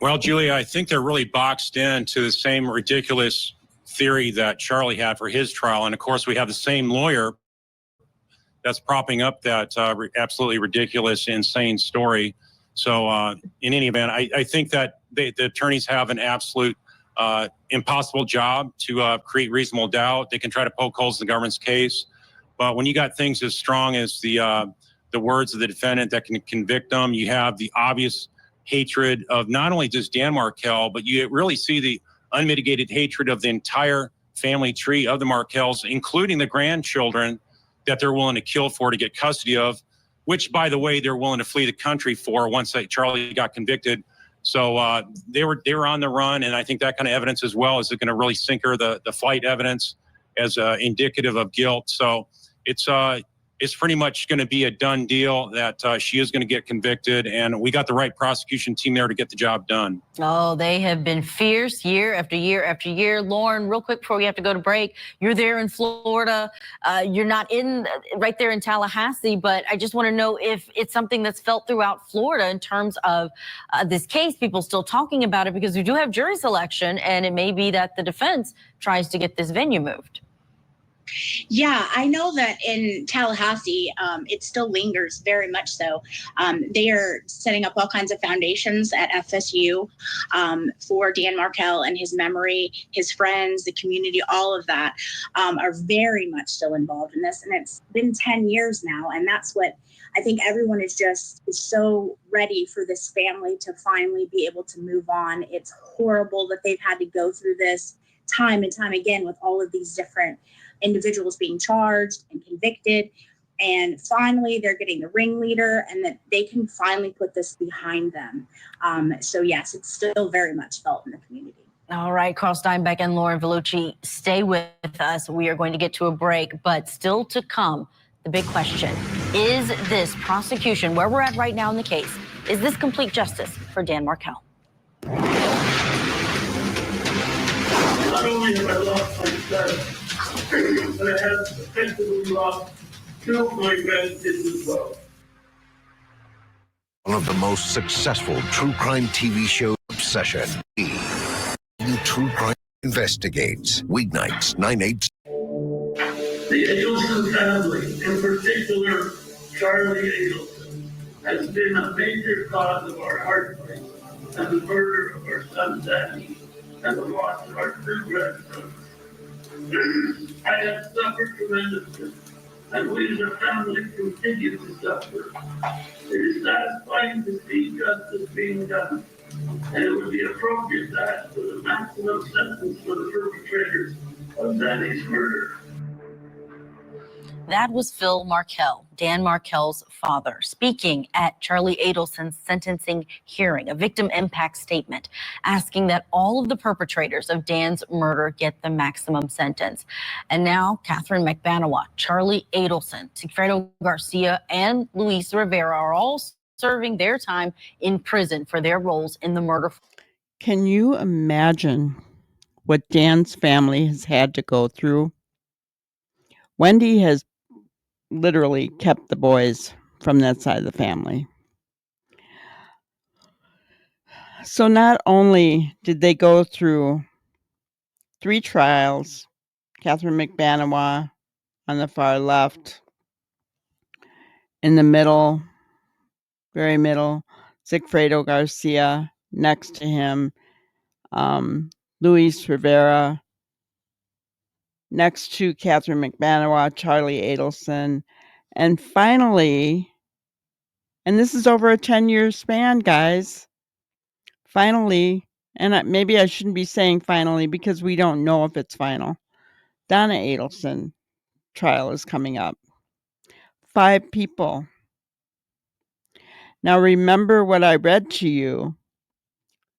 Well, Julia, I think they're really boxed into the same ridiculous theory that Charlie had for his trial. And of course, we have the same lawyer that's propping up that absolutely ridiculous, insane story. So in any event, I think that the attorneys have an absolute impossible job to create reasonable doubt. They can try to poke holes in the government's case, but when you got things as strong as the words of the defendant that can convict them, you have the obvious hatred of not only just Dan Markel, but you really see the unmitigated hatred of the entire family tree of the Markels, including the grandchildren that they're willing to kill for to get custody of, which, by the way, they're willing to flee the country for once Charlie got convicted. So they were on the run, and I think that kind of evidence as well is going to really sinker the flight evidence as indicative of guilt. So it's pretty much going to be a done deal that she is going to get convicted, and we got the right prosecution team there to get the job done. Oh, they have been fierce year after year after year. Lauren, real quick before we have to go to break, you're there in Florida. You're not right there in Tallahassee, but I just want to know if it's something that's felt throughout Florida in terms of this case, people still talking about it, because we do have jury selection, and it may be that the defense tries to get this venue moved. Yeah, I know that in Tallahassee, it still lingers very much so. They are setting up all kinds of foundations at FSU for Dan Markel and his memory. His friends, the community, all of that are very much still involved in this. And it's been 10 years now. And that's what I think everyone is so ready for this family to finally be able to move on. It's horrible that they've had to go through this time and time again with all of these different individuals being charged and convicted, and finally they're getting the ringleader, and that they can finally put this behind them. So yes, it's still very much felt in the community. All right, Carl Steinbeck and Lauren Vellucci, stay with us. We are going to get to a break, but still to come, the big question: is this prosecution, where we're at right now in the case, is this complete justice for Dan Markel? Not only have I lost my son, but I have effectively lost two of my grandkids as well. One of the most successful true crime TV show, Obsession. True Crime Investigates. Weeknights, 9/8. The Adelson family, in particular Charlie Adelson, has been a major cause of our heartbreak and the murder of our son Danny and the loss of our two grandsons. I have suffered tremendously, and we as a family continue to suffer. It is satisfying to see justice being done, and it would be appropriate to ask for the maximum sentence for the perpetrators of Danny's murder. That was Phil Markel, Dan Markel's father, speaking at Charlie Adelson's sentencing hearing, a victim impact statement, asking that all of the perpetrators of Dan's murder get the maximum sentence. And now Catherine McBanawa, Charlie Adelson, Sigfredo Garcia, and Luis Rivera are all serving their time in prison for their roles in the murder. Can you imagine what Dan's family has had to go through? Wendy has literally kept the boys from that side of the family. So not only did they go through 3 trials, Catherine McBanawa on the far left, in the middle, very middle, Sigfredo Garcia next to him, Luis Rivera next to Catherine McBanawa, Charlie Adelson, and finally, and this is over a 10-year span, guys, finally, and maybe I shouldn't be saying finally because we don't know if it's final, Donna Adelson trial is coming up. 5 people. Now remember what I read to you,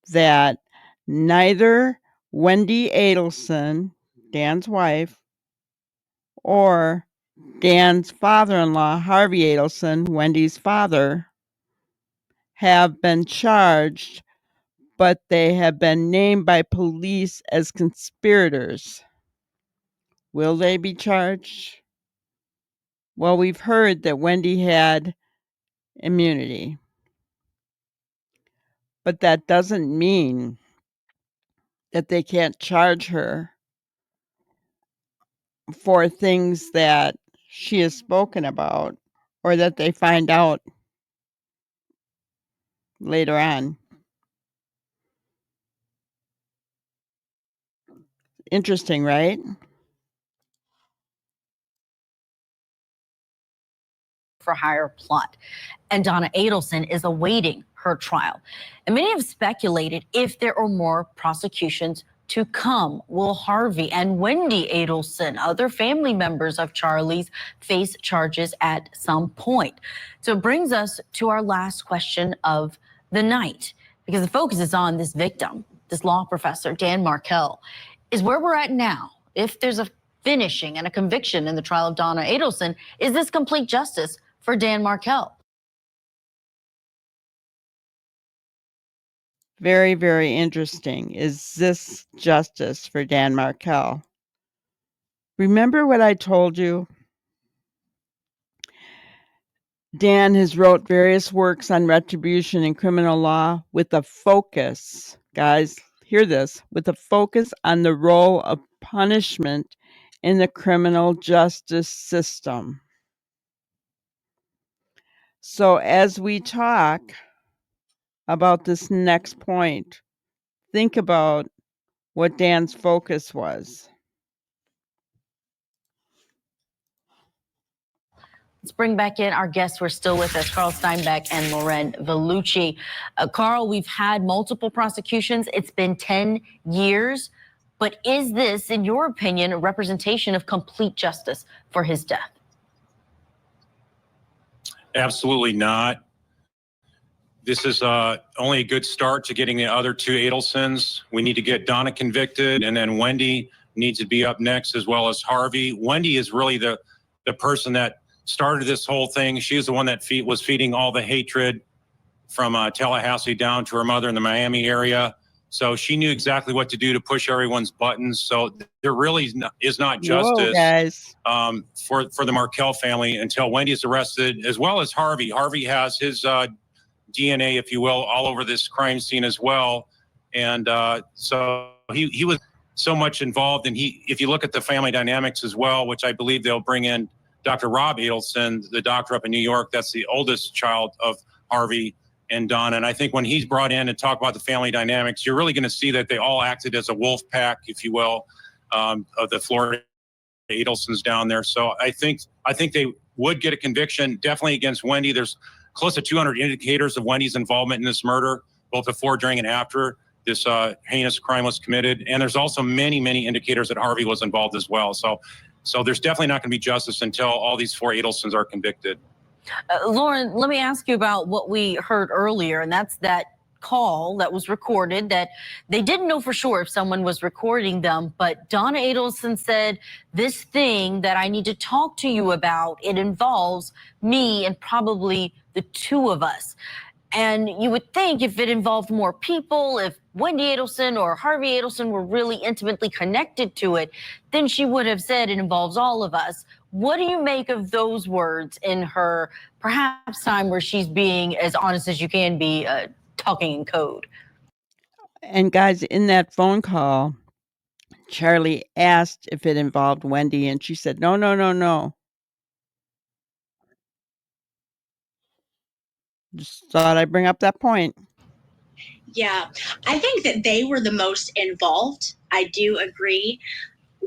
that neither Wendy Adelson, Dan's wife, or Dan's father-in-law, Harvey Adelson, Wendy's father, have been charged, but they have been named by police as conspirators. Will they be charged? Well, we've heard that Wendy had immunity, but that doesn't mean that they can't charge her for things that she has spoken about or that they find out later on. Interesting, right? For hire plot, and Donna Adelson is awaiting her trial. And many have speculated if there are more prosecutions to come. Will Harvey and Wendy Adelson, other family members of Charlie's, face charges at some point? So it brings us to our last question of the night, because the focus is on this victim, this law professor, Dan Markell. Is where we're at now. If there's a finishing and a conviction in the trial of Donna Adelson, is this complete justice for Dan Markell? Very, very interesting. Is this justice for Dan Markell? Remember what I told you? Dan has wrote various works on retribution and criminal law with a focus, guys, hear this, with a focus on the role of punishment in the criminal justice system. So as we talk about this next point, think about what Dan's focus was. Let's bring back in our guests who are still with us, Carl Steinbeck and Loren Vellucci. Carl, we've had multiple prosecutions. It's been 10 years. But is this, in your opinion, a representation of complete justice for his death? Absolutely not. This is only a good start to getting the other two Adelsons. We need to get Donna convicted, and then Wendy needs to be up next, as well as Harvey. Wendy is really the person that started this whole thing. She was the one that was feeding all the hatred from Tallahassee down to her mother in the Miami area. So she knew exactly what to do to push everyone's buttons. So there really is not justice for the Markell family until Wendy is arrested, as well as Harvey. Harvey has his DNA, if you will, all over this crime scene as well. And so he was so much involved. And if you look at the family dynamics as well, which I believe they'll bring in Dr. Rob Adelson, the doctor up in New York, that's the oldest child of Harvey and Donna. And I think when he's brought in to talk about the family dynamics, you're really going to see that they all acted as a wolf pack, if you will, of the Florida Adelsons down there. So I think they would get a conviction, definitely against Wendy. There's close to 200 indicators of Wendy's involvement in this murder, both before, during, and after this heinous crime was committed. And there's also many, many indicators that Harvey was involved as well. So there's definitely not going to be justice until all these four Adelsons are convicted. Lauren, let me ask you about what we heard earlier, and that's that call that was recorded that they didn't know for sure if someone was recording them, but Donna Adelson said, this thing that I need to talk to you about, it involves me and probably the two of us. And you would think if it involved more people, if Wendy Adelson or Harvey Adelson were really intimately connected to it, then she would have said it involves all of us. What do you make of those words in her perhaps time where she's being as honest as you can be, talking in code? And guys, in that phone call, Charlie asked if it involved Wendy, and she said, no, no, no, no. Just thought I'd bring up that point. Yeah, I think that they were the most involved. I do agree.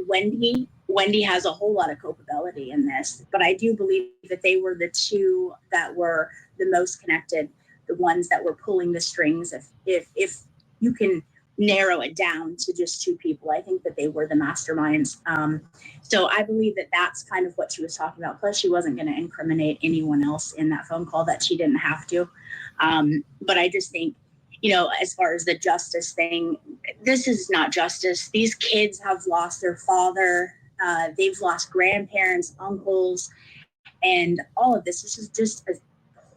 Wendy has a whole lot of culpability in this, but I do believe that they were the two that were the most connected, the ones that were pulling the strings. If you can narrow it down to just two people, I think that they were the masterminds. So I believe that that's kind of what she was talking about. Plus, she wasn't going to incriminate anyone else in that phone call that she didn't have to. But I just think, as far as the justice thing, this is not justice. These kids have lost their father. They've lost grandparents, uncles, and all of this. This is just a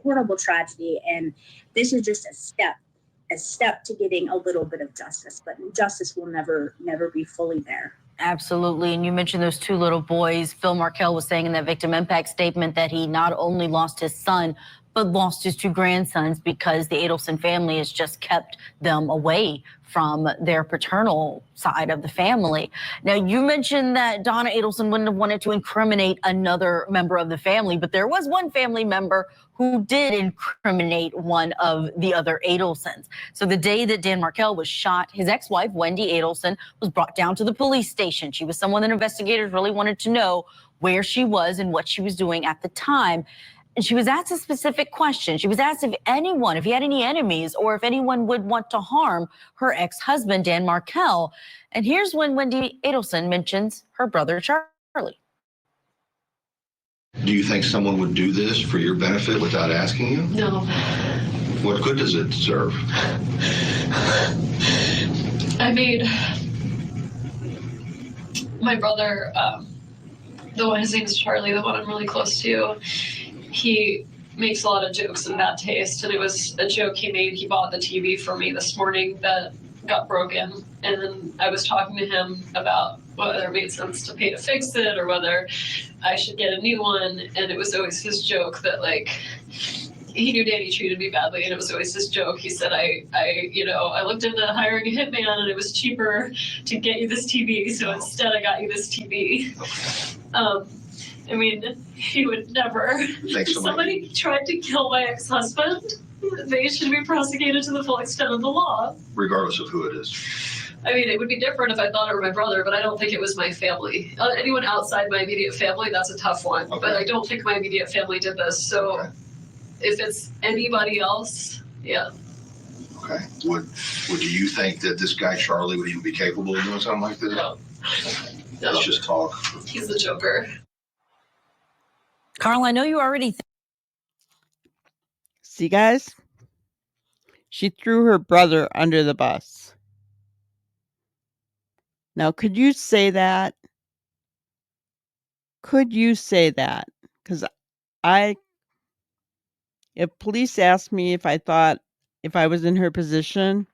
horrible tragedy. And this is just a step to getting a little bit of justice, but justice will never be fully there. Absolutely. And you mentioned those two little boys. Phil Markell was saying in that victim impact statement that he not only lost his son, but lost his 2 grandsons because the Adelson family has just kept them away from their paternal side of the family. Now, you mentioned that Donna Adelson wouldn't have wanted to incriminate another member of the family, but there was one family member who did incriminate one of the other Adelsons. So the day that Dan Markel was shot, his ex-wife, Wendy Adelson, was brought down to the police station. She was someone that investigators really wanted to know where she was and what she was doing at the time. And she was asked a specific question. She was asked if he had any enemies or if anyone would want to harm her ex-husband, Dan Markel. And here's when Wendy Adelson mentions her brother, Charlie. Do you think someone would do this for your benefit without asking you? No. What good does it serve? I made my brother, the one, his name is Charlie, the one I'm really close to. He makes a lot of jokes in bad taste, and it was a joke he made. He bought the TV for me this morning that got broken, and then I was talking to him about whether it made sense to pay to fix it or whether I should get a new one, and it was always his joke that, like, he knew Danny treated me badly, and it was always his joke. He said, I looked into hiring a hitman, and it was cheaper to get you this TV, so instead I got you this TV. I mean, he would never. If somebody tried to kill my ex-husband, they should be prosecuted to the full extent of the law. Regardless of who it is. I mean, it would be different if I thought it were my brother, but I don't think it was my family. Anyone outside my immediate family, that's a tough one. Okay. But I don't think my immediate family did this. So if it's anybody else, yeah. Okay. Would you think that this guy, Charlie, would even be capable of doing something like this? No. Let's just talk. He's the Joker. Carl, I know you already. See, guys? She threw her brother under the bus. Now, could you say that? Could you say that? Because if police asked me if I thought if I was in her position,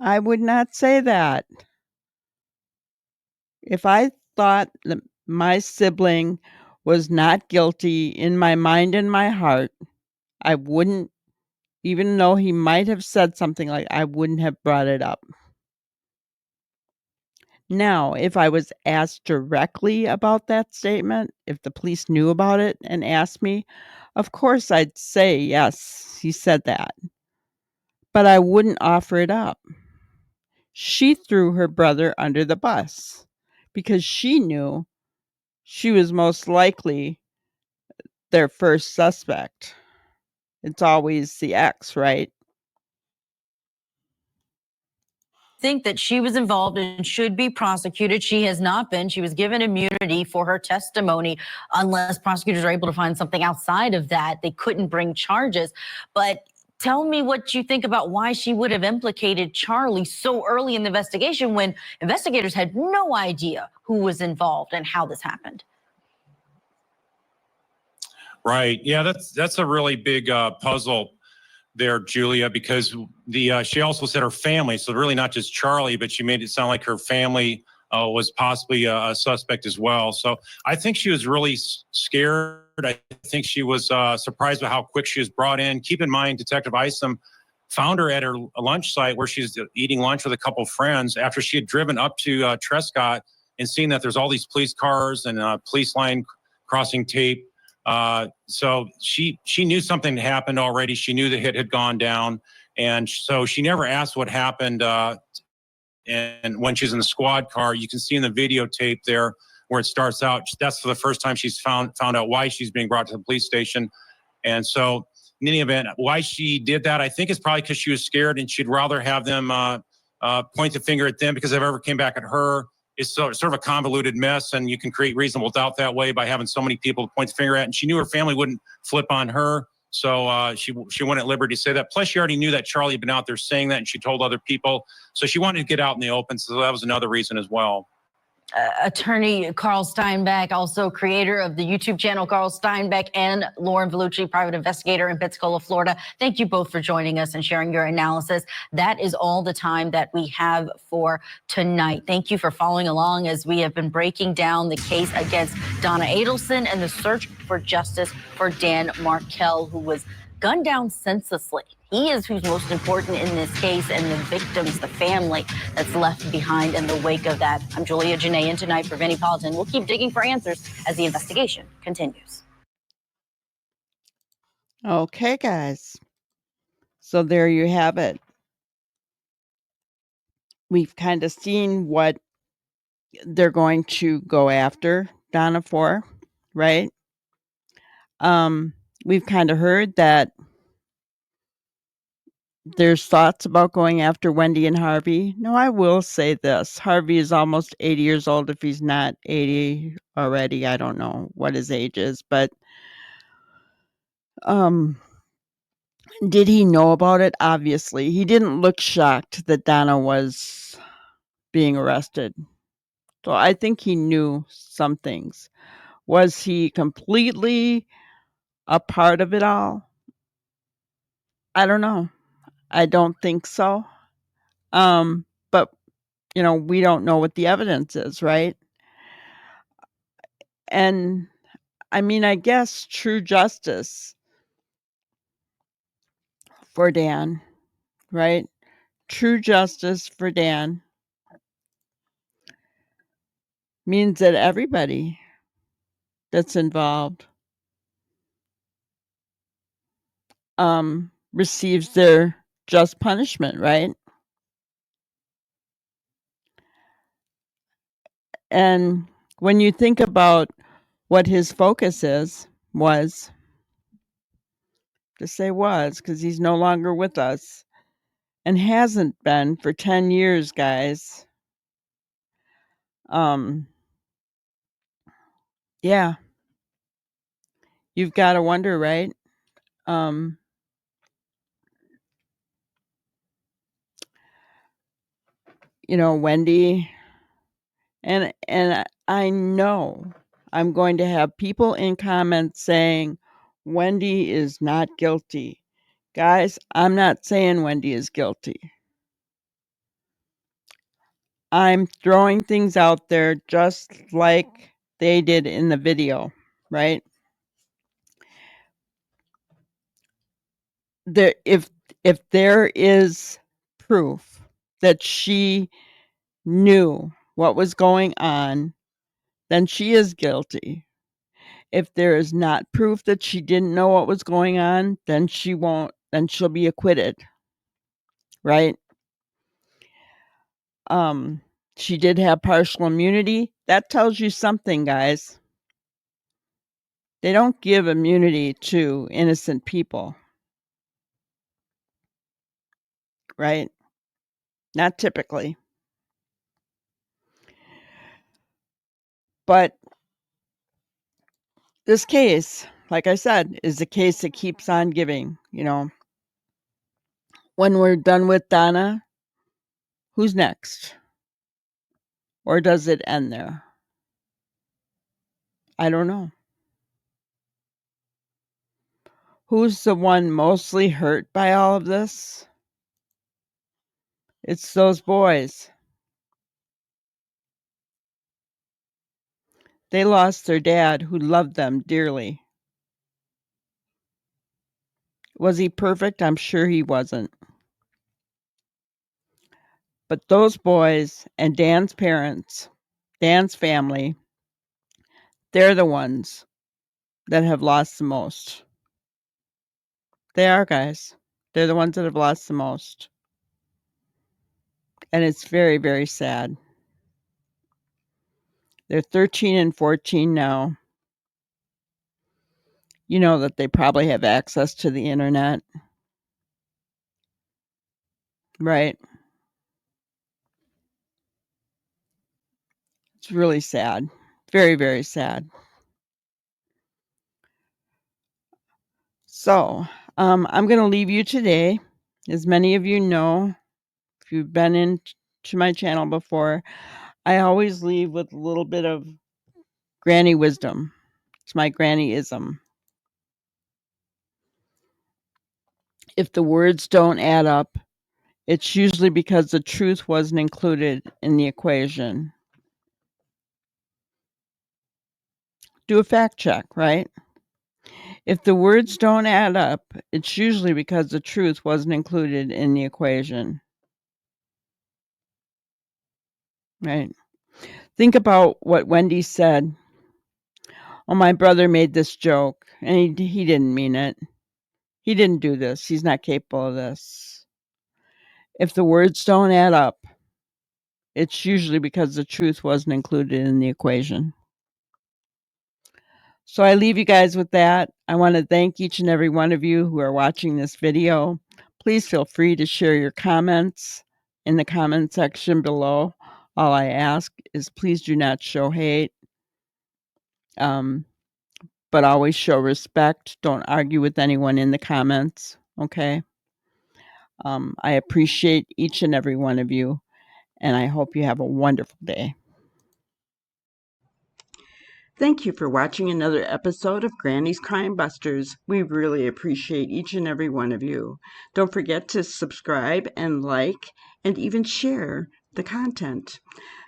I would not say that. If I thought that my sibling was not guilty in my mind and my heart, I wouldn't, even though he might have said something like, I wouldn't have brought it up. Now, if I was asked directly about that statement, if the police knew about it and asked me, of course I'd say, yes, he said that. But I wouldn't offer it up. She threw her brother under the bus because she knew she was most likely their first suspect. It's always the ex, right? Think that she was involved and should be prosecuted. She has not been. She was given immunity for her testimony unless prosecutors are able to find something outside of that. They couldn't bring charges. But tell me what you think about why she would have implicated Charlie so early in the investigation when investigators had no idea who was involved and how this happened. Right. Yeah, that's a really big puzzle there, Julia, because she also said her family, so really not just Charlie, but she made it sound like her family was possibly a suspect as well. So I think she was really scared. I think she was surprised by how quick she was brought in. Keep in mind, Detective Isom found her at her lunch site where she's eating lunch with a couple of friends after she had driven up to Trescott and seen that there's all these police cars and police line crossing tape. So she knew something had happened already. She knew the hit had gone down. And so she never asked what happened. And when she's in the squad car, you can see in the videotape there where it starts out, that's for the first time she's found out why she's being brought to the police station. And so in any event, why she did that, I think it's probably because she was scared and she'd rather have them point the finger at them, because if ever came back at her, it's sort of a convoluted mess, and you can create reasonable doubt that way by having so many people to point the finger at. And she knew her family wouldn't flip on her, so she went at liberty to say that. Plus, she already knew that Charlie had been out there saying that, and she told other people. So she wanted to get out in the open, so that was another reason as well. Attorney Carl Steinbeck, also creator of the YouTube channel Carl Steinbeck, and Lauren Vellucci, private investigator in Pensacola, Florida. Thank you both for joining us and sharing your analysis. That is all the time that we have for tonight. Thank you for following along as we have been breaking down the case against Donna Adelson and the search for justice for Dan Markel, who was gunned down senselessly. He is who's most important in this case, and the victims, the family that's left behind in the wake of that. I'm Julia Janae, in tonight for Vinnie Politan. We'll keep digging for answers as the investigation continues. Okay, guys. So there you have it. We've kind of seen what they're going to go after Donna for, right? We've kind of heard that there's thoughts about going after Wendy and Harvey. No, I will say this. Harvey is almost 80 years old, if he's not 80 already. I don't know what his age is, but did he know about it? Obviously. He didn't look shocked that Donna was being arrested. So I think he knew some things. Was he completely a part of it all? I don't know. I don't think so. But we don't know what the evidence is, right? And I mean, I guess true justice for Dan, right? True justice for Dan means that everybody that's involved receives their just punishment, right? And when you think about what his focus was, to say was, because he's no longer with us and hasn't been for 10 years, guys. Yeah. You've got to wonder, right? Wendy, and I know I'm going to have people in comments saying Wendy is not guilty. Guys, I'm not saying Wendy is guilty. I'm throwing things out there just like they did in the video, right? If there is proof that she knew what was going on, then she is guilty. If there is not proof that she didn't know what was going on, then she'll be acquitted. Right? She did have partial immunity. That tells you something, guys. They don't give immunity to innocent people. Right? Not typically. But this case, like I said, is the case that keeps on giving, When we're done with Donna, who's next? Or does it end there? I don't know. Who's the one mostly hurt by all of this? It's those boys. They lost their dad who loved them dearly. Was he perfect? I'm sure he wasn't. But those boys and Dan's parents, Dan's family, they're the ones that have lost the most. They are, guys. They're the ones that have lost the most. And it's very, very sad. They're 13 and 14 now. You know that they probably have access to the internet. Right? It's really sad. Very, very sad. So, I'm going to leave you today. As many of you know, if you've been into my channel before, I always leave with a little bit of granny wisdom. It's my grannyism. If the words don't add up, it's usually because the truth wasn't included in the equation. Do a fact check, right? If the words don't add up, it's usually because the truth wasn't included in the equation. Right? Think about what Wendy said. Oh, my brother made this joke, and he didn't mean it. He didn't do this. He's not capable of this. If the words don't add up, it's usually because the truth wasn't included in the equation. So I leave you guys with that. I want to thank each and every one of you who are watching this video. Please feel free to share your comments in the comment section below. All I ask is please do not show hate, but always show respect. Don't argue with anyone in the comments, okay? I appreciate each and every one of you, and I hope you have a wonderful day. Thank you for watching another episode of Granny's Crime Busters. We really appreciate each and every one of you. Don't forget to subscribe and like and even share the content.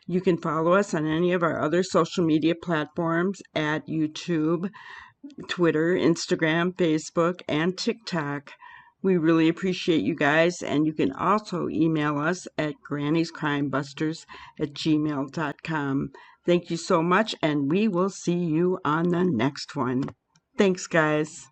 You can follow us on any of our other social media platforms at YouTube, Twitter, Instagram, Facebook, and TikTok. We really appreciate you guys, and you can also email us at grannyscrimebusters@gmail.com. Thank you so much, and we will see you on the next one. Thanks, guys.